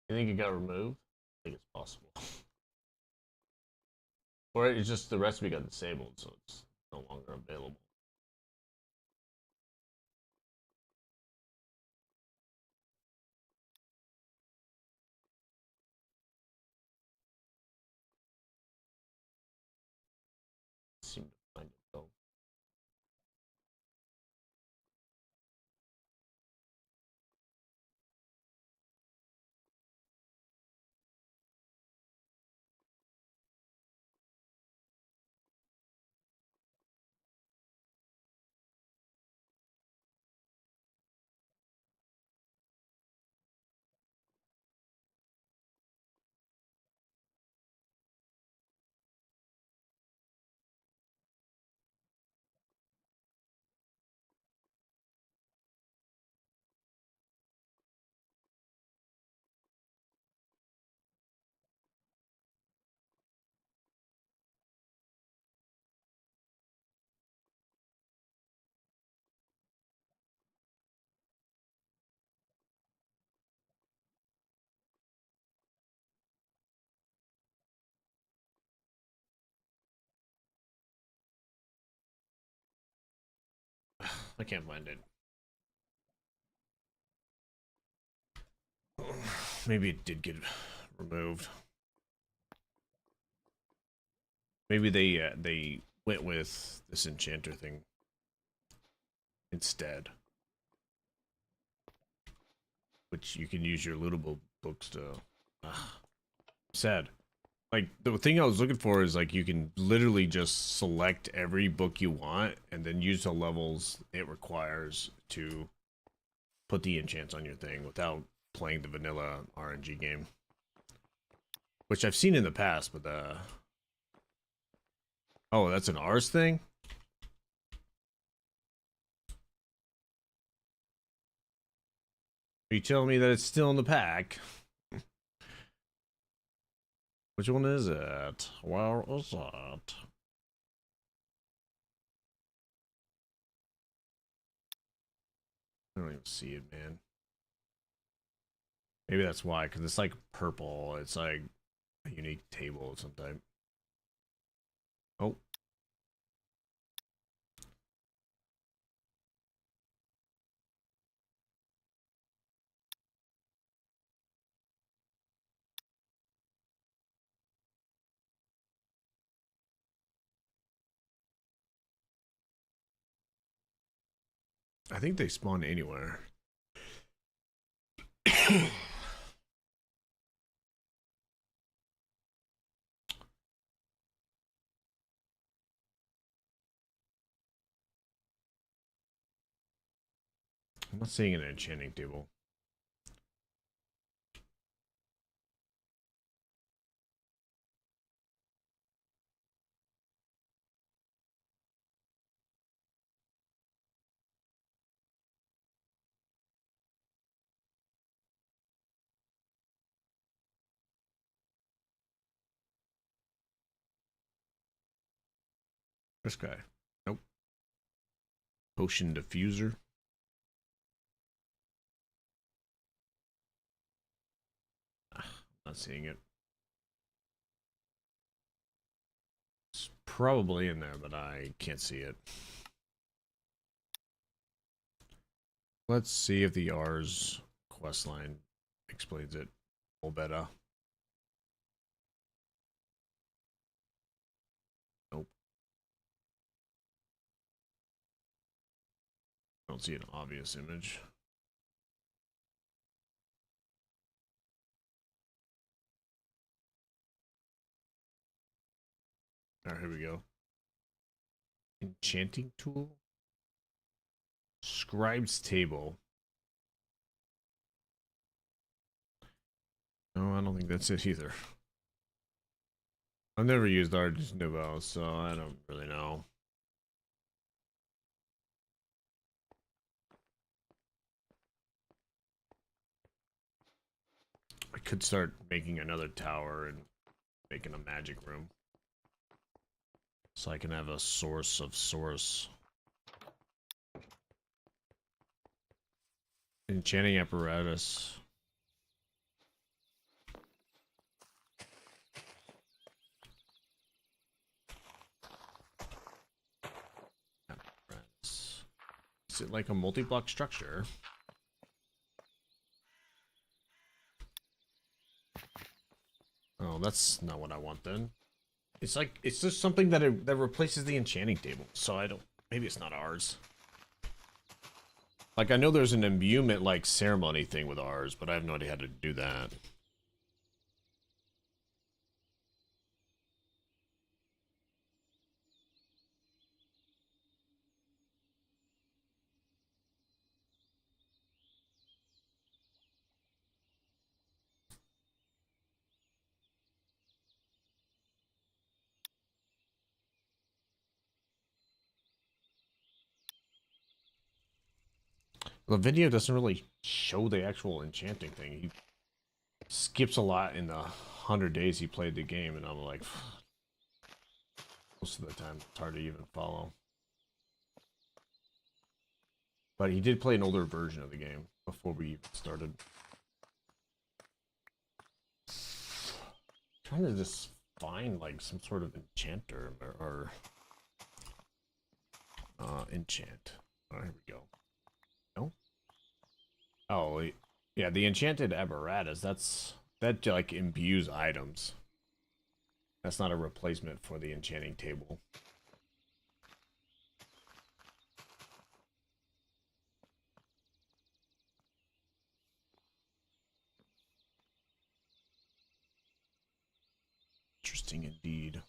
You think it got removed? I think it's possible. Or it's just the recipe got disabled, so it's no longer available. Seem to find it though. I can't find it. Maybe it did get removed. Maybe they went with this enchanter thing instead, which you can use your lootable books to. Sad. Like the thing I was looking for is like you can literally just select every book you want and then use the levels it requires to put the enchants on your thing without playing the vanilla RNG game, which I've seen in the past. But oh, that's an ours thing. Are you telling me that it's still in the pack? Which one is it? Where is it? I don't even see it, man. Maybe that's why, because it's like purple. It's like a unique table of some type. Oh, I think they spawn anywhere. I'm not seeing an enchanting table. This guy. Nope. Potion diffuser. Not seeing it. It's probably in there, but I can't see it. Let's see if the R's questline explains it a little better. Nope. Don't see an obvious image. Alright, here we go. Enchanting tool. Scribe's table. No, I don't think that's it either. I've never used Ars Nouveau, so I don't really know. I could start making another tower and making a magic room. So I can have a source of source. Enchanting apparatus. Apparatus. Is it like a multi-block structure? Oh, that's not what I want then. It's like, it's just something that that replaces the enchanting table. So I don't, maybe it's not ours. Like, I know there's an imbuement, like, ceremony thing with ours, but I have no idea how to do that. The video doesn't really show the actual enchanting thing. He skips a lot in the 100 days he played the game, and I'm like, most of the time it's hard to even follow. But he did play an older version of the game before we even started. I'm trying to just find like some sort of enchanter or enchant. Oh, here we go. No? Oh, yeah, the enchanted apparatus, that like imbues items. That's not a replacement for the enchanting table. Interesting indeed.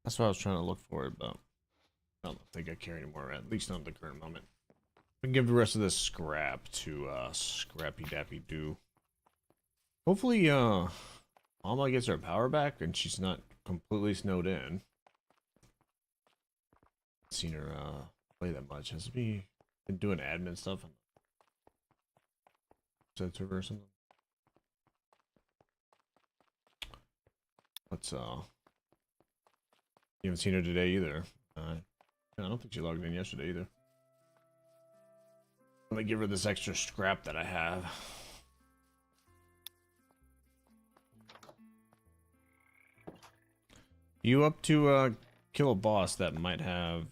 That's what I was trying to look for, but I don't think I care anymore, at least not at the current moment. We can give the rest of this scrap to Scrappy Dappy Doo. Hopefully, Alma gets her power back and she's not completely snowed in. Seen her play that much. Has she been doing admin stuff on the server or something? Let's you haven't seen her today either. I don't think she logged in yesterday either. I'm gonna give her this extra scrap that I have. You up to kill a boss that might have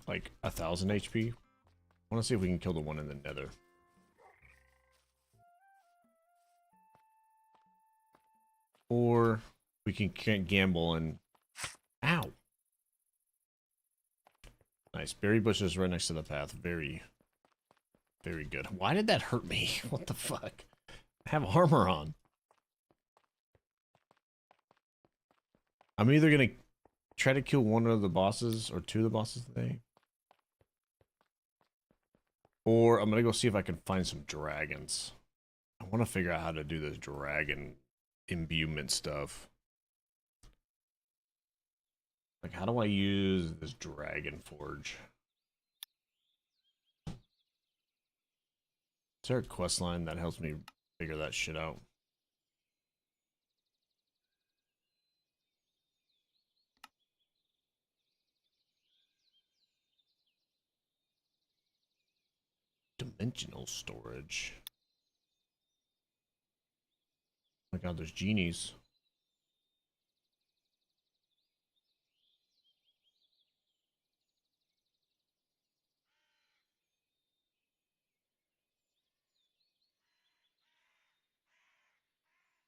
like 1,000 HP? I want to see if we can kill the one in the nether. Or we can gamble and... Ow! Nice. Berry bushes right next to the path. Very, very good. Why did that hurt me? What the fuck? I have armor on. I'm either gonna try to kill one of the bosses or two of the bosses today. Or I'm gonna go see if I can find some dragons. I want to figure out how to do this dragon imbuement stuff. Like, how do I use this dragon forge? Is there a quest line that helps me figure that shit out? Dimensional storage. Oh my god, there's genies.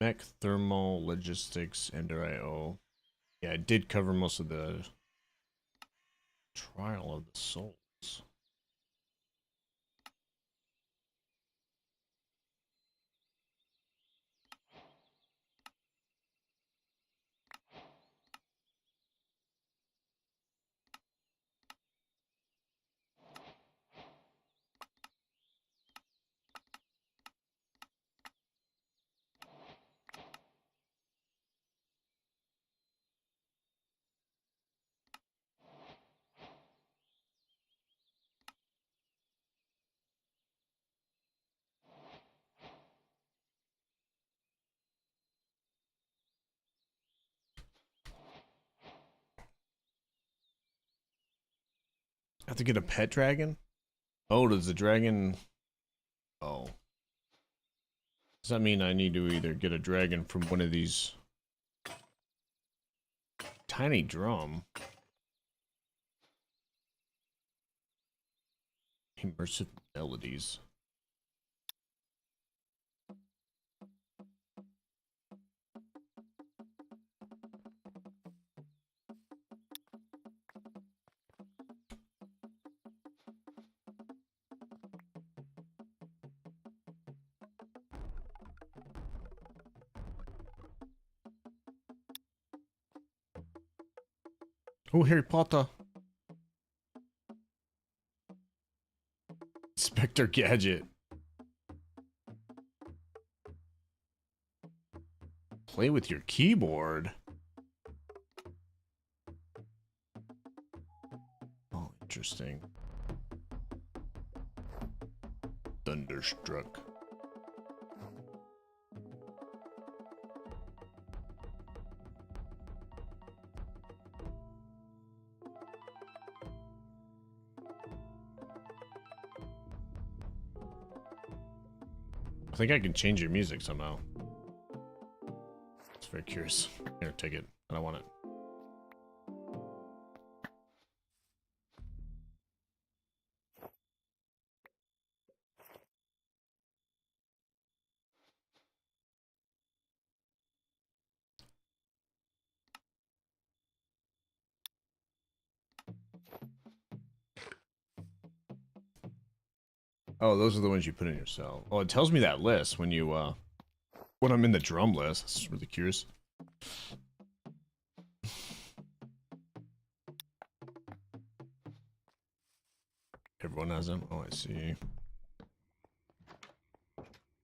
Mech, thermal, logistics, Ender.io. Yeah, it did cover most of the Trial of the Souls. I have to get a pet dragon? Oh, does the dragon... Oh. Does that mean I need to either get a dragon from one of these... Tiny drum? Immersive melodies. Oh, Harry Potter. Spectre Gadget. Play with your keyboard. Oh, interesting. Thunderstruck. I think I can change your music somehow. It's very curious. Here, take it. I don't want it. Oh, those are the ones you put in your cell. Oh, it tells me that list when you, when I'm in the drum list. That's really curious. Everyone has them? Oh, I see.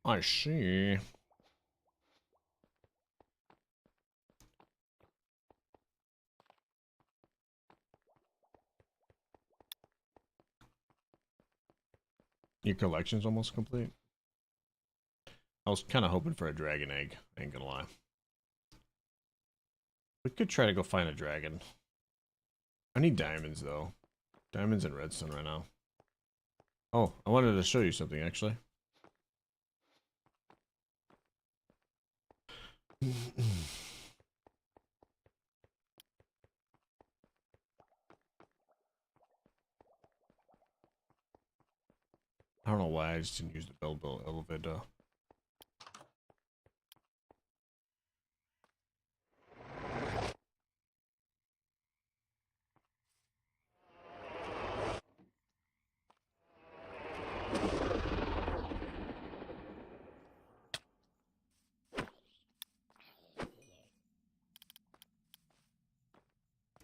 I see. Your collection's almost complete. I was kind of hoping for a dragon egg, I ain't gonna lie. We could try to go find a dragon. I need diamonds, though. Diamonds and redstone right now. Oh, I wanted to show you something actually. I don't know why I just didn't use the bell elevator.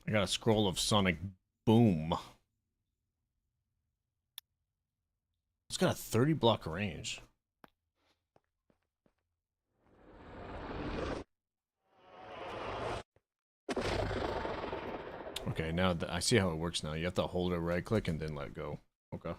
I got a scroll of sonic boom. It's got a 30 block range. Okay, now I see how it works now. You have to hold it, right click, and then let go. Okay.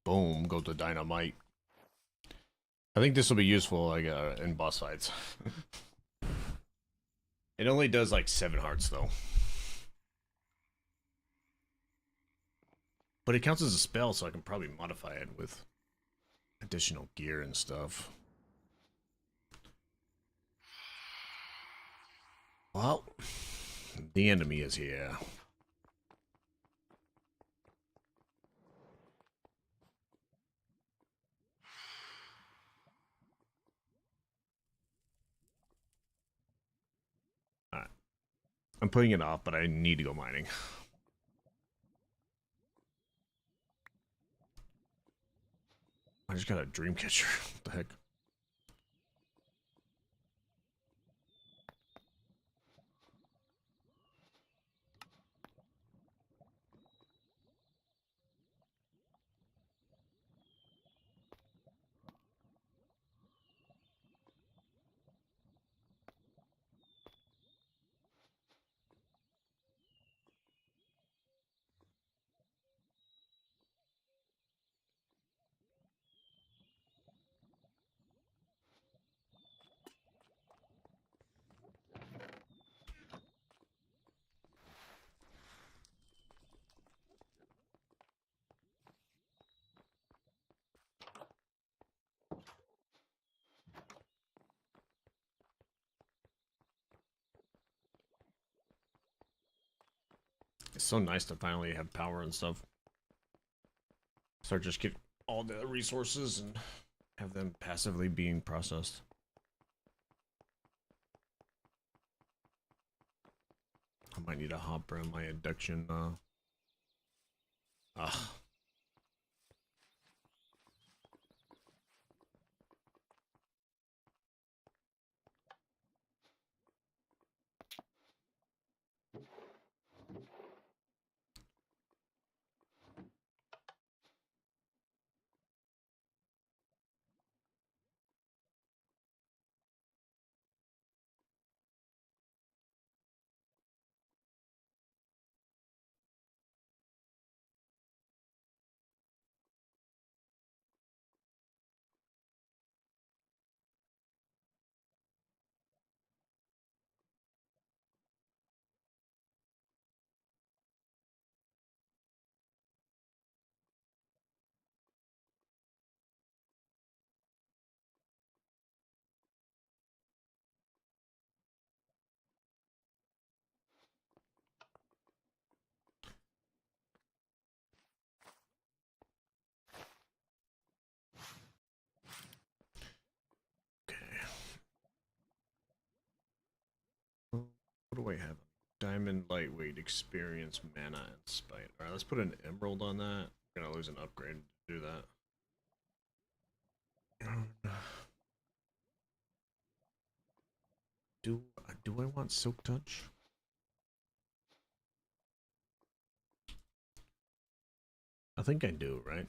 Boom, go to dynamite. I think this will be useful like in boss fights. It only does like 7 hearts though. But it counts as a spell, so I can probably modify it with additional gear and stuff. Well, the enemy is here. Alright. I'm putting it off, but I need to go mining. I just got a dream catcher. What the heck? It's so nice to finally have power and stuff. Start just get all the resources and have them passively being processed. I might need a hopper in my induction. Okay. What do I have? Diamond, lightweight, experience, mana, and spite. Alright, let's put an emerald on that. We're gonna lose an upgrade to do that. Do I want silk touch? I think I do, right?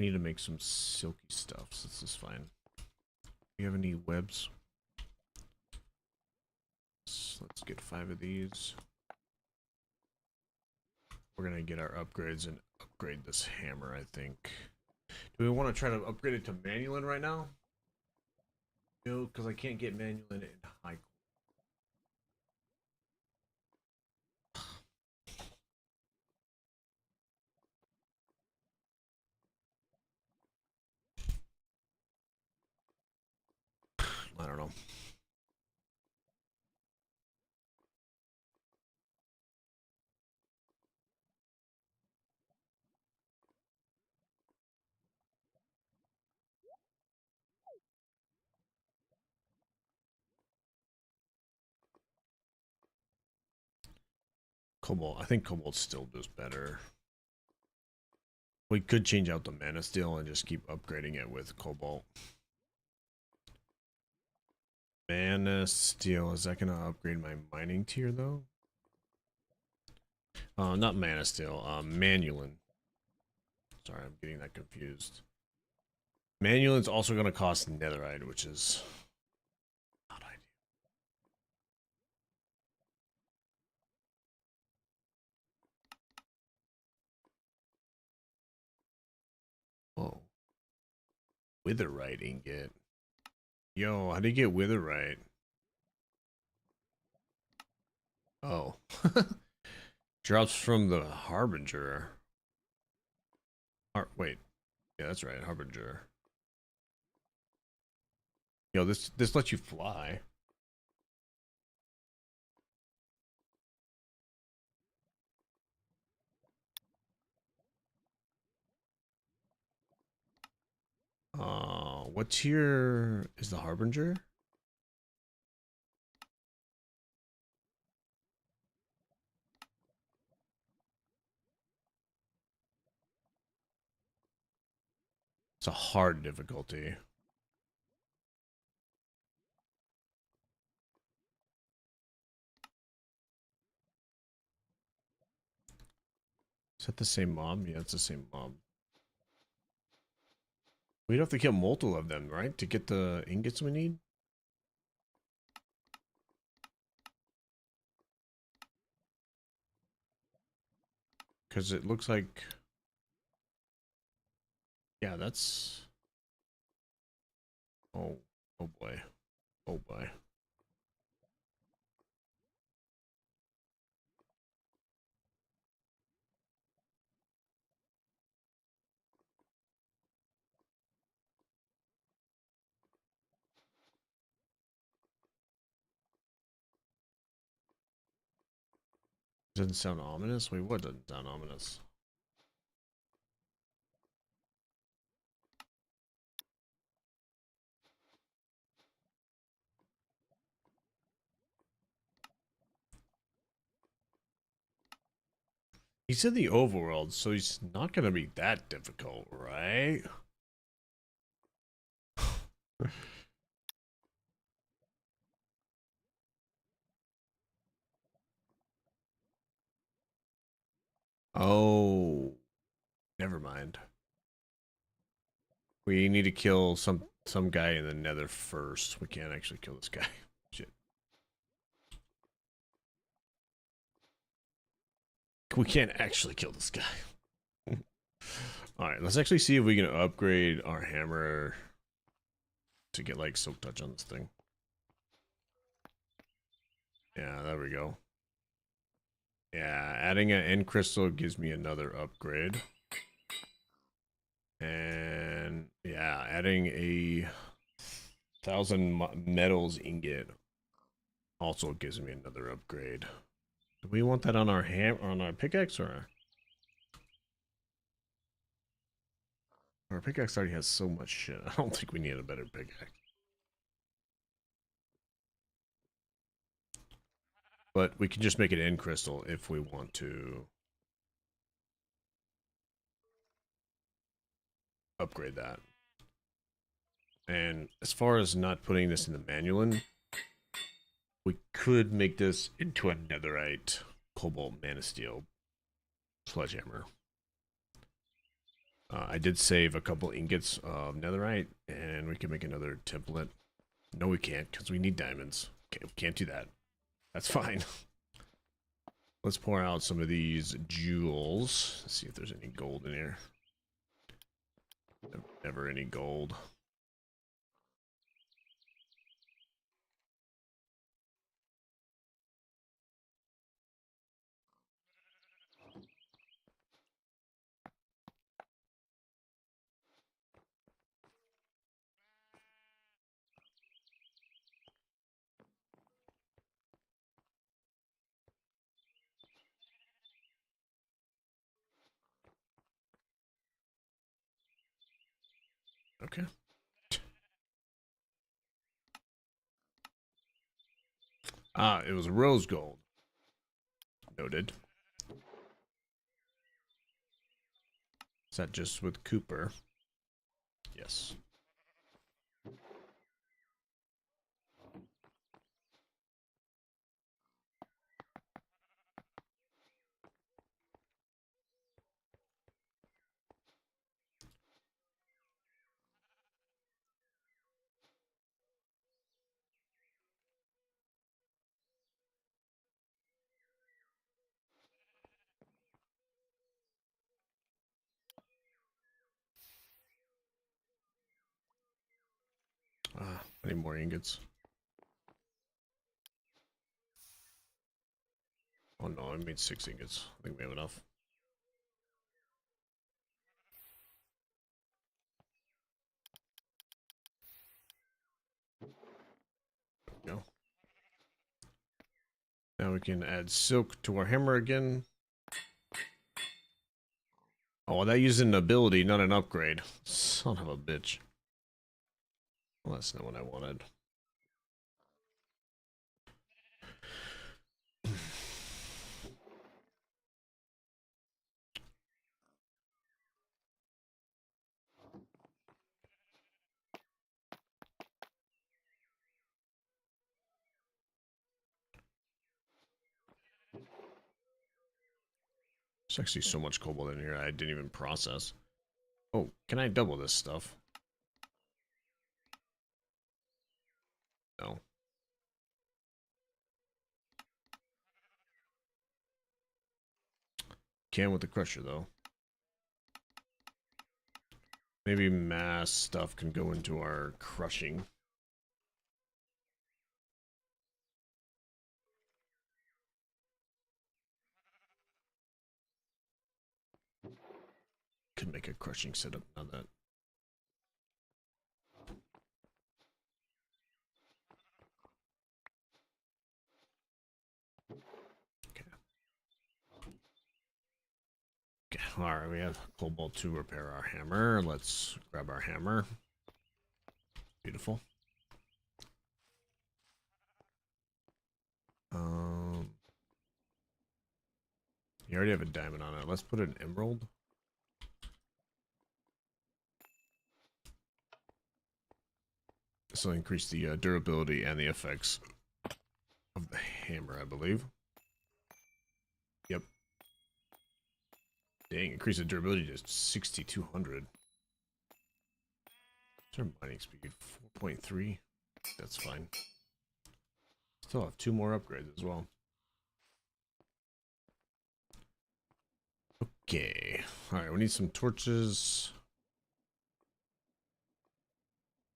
We need to make some silky stuff, so this is fine. Do you have any webs? So let's get 5 of these. We're gonna get our upgrades and upgrade this hammer, I think. Do we want to try to upgrade it to Manualin right now? No, because I can't get Manualin in high. I don't know. Cobalt. I think Cobalt still does better. We could change out the Mana Steel and just keep upgrading it with Cobalt. Mana Steel. Is that going to upgrade my mining tier, though? Not Mana Steel. Manualin. Sorry, I'm getting that confused. Manualin's also going to cost Netherite, which is not ideal. Whoa. Witherite ingot. Yo, how do you get Witherite? Oh. Drops from the Harbinger. Wait. Yeah, that's right. Harbinger. Yo, this lets you fly. What tier is the Harbinger? It's a hard difficulty. Is that the same mob? Yeah, it's the same mob. We'd have to kill multiple of them, right? To get the ingots we need? Because it looks like... Yeah, that's... Oh, oh boy. Oh boy. Doesn't sound ominous? Wait, what doesn't sound ominous? He said the overworld, so he's not gonna be that difficult, right? Oh, never mind. We need to kill some guy in the Nether first. We can't actually kill this guy. Shit. We can't actually kill this guy. Alright, let's actually see if we can upgrade our hammer to get like silk touch on this thing. Yeah, there we go. Yeah, adding an end crystal gives me another upgrade. And yeah, adding a 1,000 metals ingot also gives me another upgrade. Do we want that on our pickaxe or our pickaxe already has so much shit. I don't think we need a better pickaxe. But we can just make it end crystal if we want to upgrade that. And as far as not putting this in the Manualin, we could make this into a netherite cobalt mana steel sledgehammer. I did save a couple ingots of netherite, and we can make another template. No, we can't, because we need diamonds. Okay, we can't do that. That's fine. Let's pour out some of these jewels. See if there's any gold in here. Never any gold. Okay. Ah, it was rose gold. Noted. Is that just with Cooper? Yes. Ah, I need more ingots. Oh no, I made 6 ingots. I think we have enough. There we go. Now we can add silk to our hammer again. Oh, well, that used an ability, not an upgrade. Son of a bitch. Well, that's not what I wanted. There's actually so much cobalt in here I didn't even process. Oh, can I double this stuff? No. Can with the crusher, though. Maybe mass stuff can go into our crushing. Could make a crushing setup on that. Okay. Okay. Alright, we have cobalt to repair our hammer. Let's grab our hammer. Beautiful. You already have a diamond on it. Let's put an emerald. This will increase the durability and the effects of the hammer, I believe. Yep. Dang, increase the durability to 6,200. What's our mining speed? 4.3. That's fine. Still have 2 more upgrades as well. Okay. Alright, we need some torches.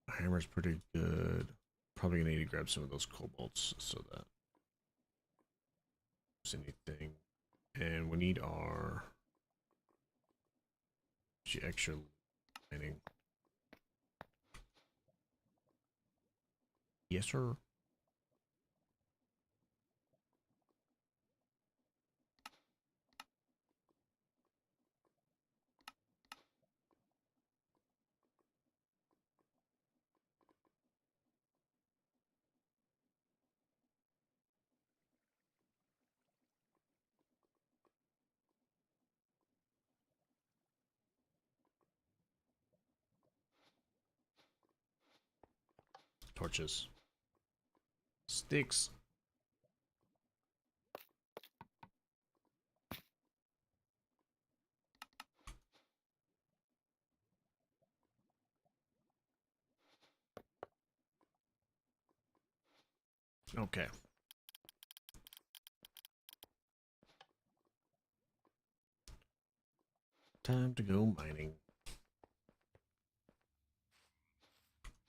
Hammer's pretty good. Probably gonna need to grab some of those cobalts so that there's anything. And we need our extra mining. Yes, sir. Torches. Sticks. Okay. Time to go mining.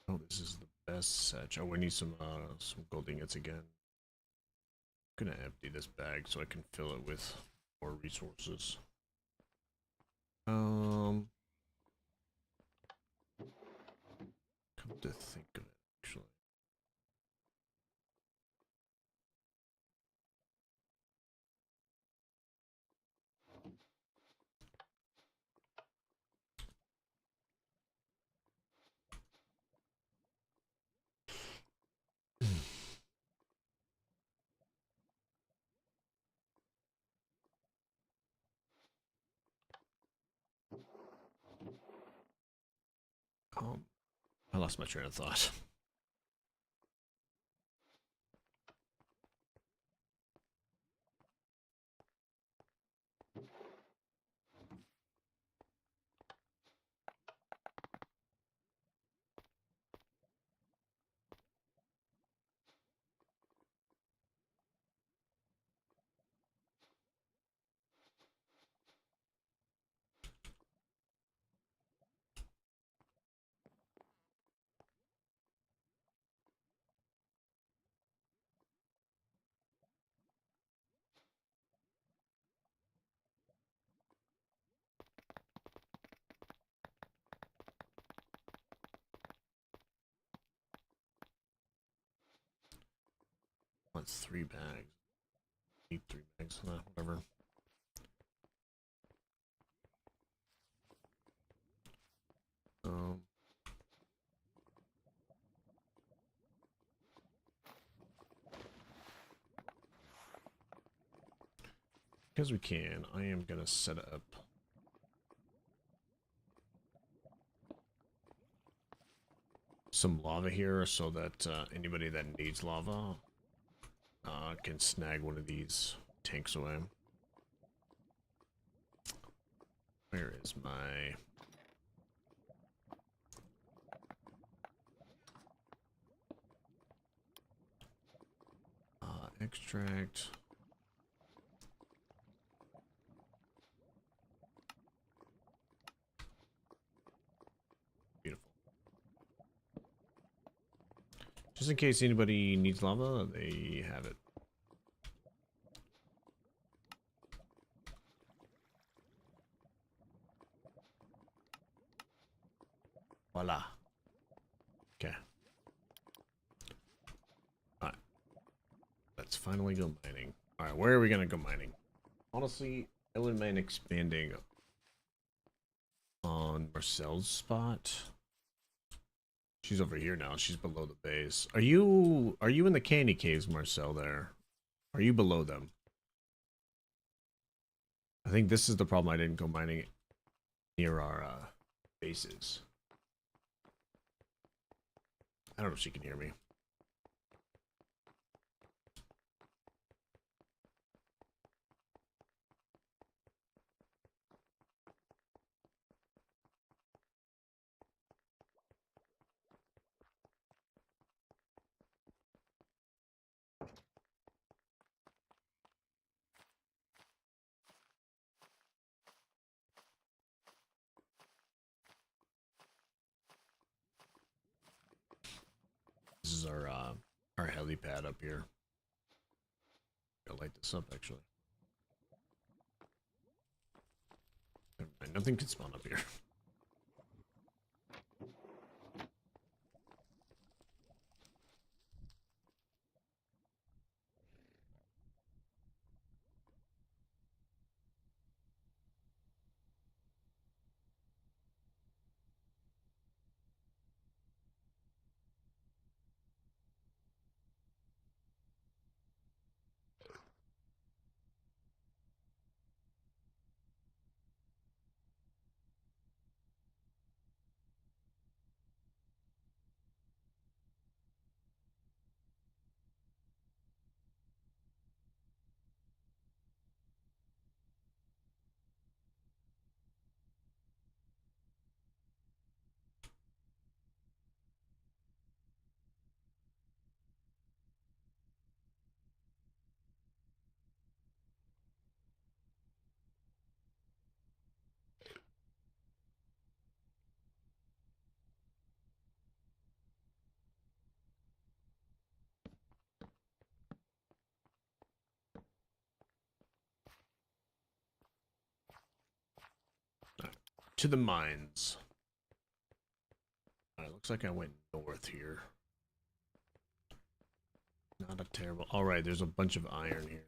Oh, this is the best set. Oh, we need some gold ingots again. I'm gonna empty this bag so I can fill it with more resources. Come to think of it, actually. I lost my train of thought. Want 3 bags. Need 3 bags. Whatever. Um. Because we can, I am gonna set up some lava here so that anybody that needs lava can snag one of these tanks away. Where is my... extract. Beautiful. Just in case anybody needs lava, they have it. Voila. Okay. Alright. Let's finally go mining. Alright, where are we gonna go mining? Honestly, I wouldn't mind expanding on Marcel's spot. She's over here now. She's below the base. Are you in the candy caves, Marcel, there? Are you below them? I think this is the problem. I didn't go mining near our bases. I don't know if she can hear me. This is our helipad up here. I'll light this up actually. Never mind, nothing can spawn up here. to the mines. Alright, looks like I went north here. Not a terrible... Alright, there's a bunch of iron here.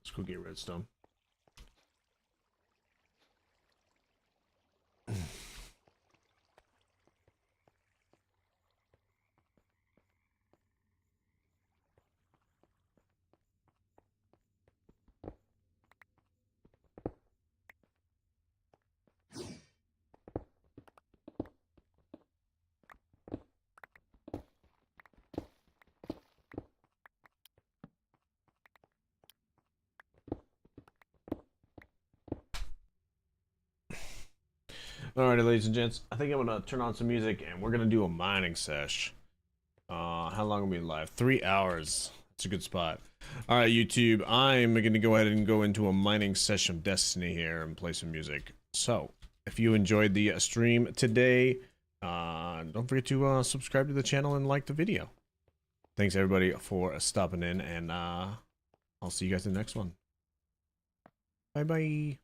Let's go get redstone. Alrighty, ladies and gents, I think I'm gonna turn on some music and we're gonna do a mining sesh. How long will we live? 3 hours. It's a good spot. Alright, YouTube, I'm gonna go ahead and go into a mining session of Destiny here and play some music. So, if you enjoyed the stream today, don't forget to subscribe to the channel and like the video. Thanks everybody for stopping in, and I'll see you guys in the next one. Bye bye.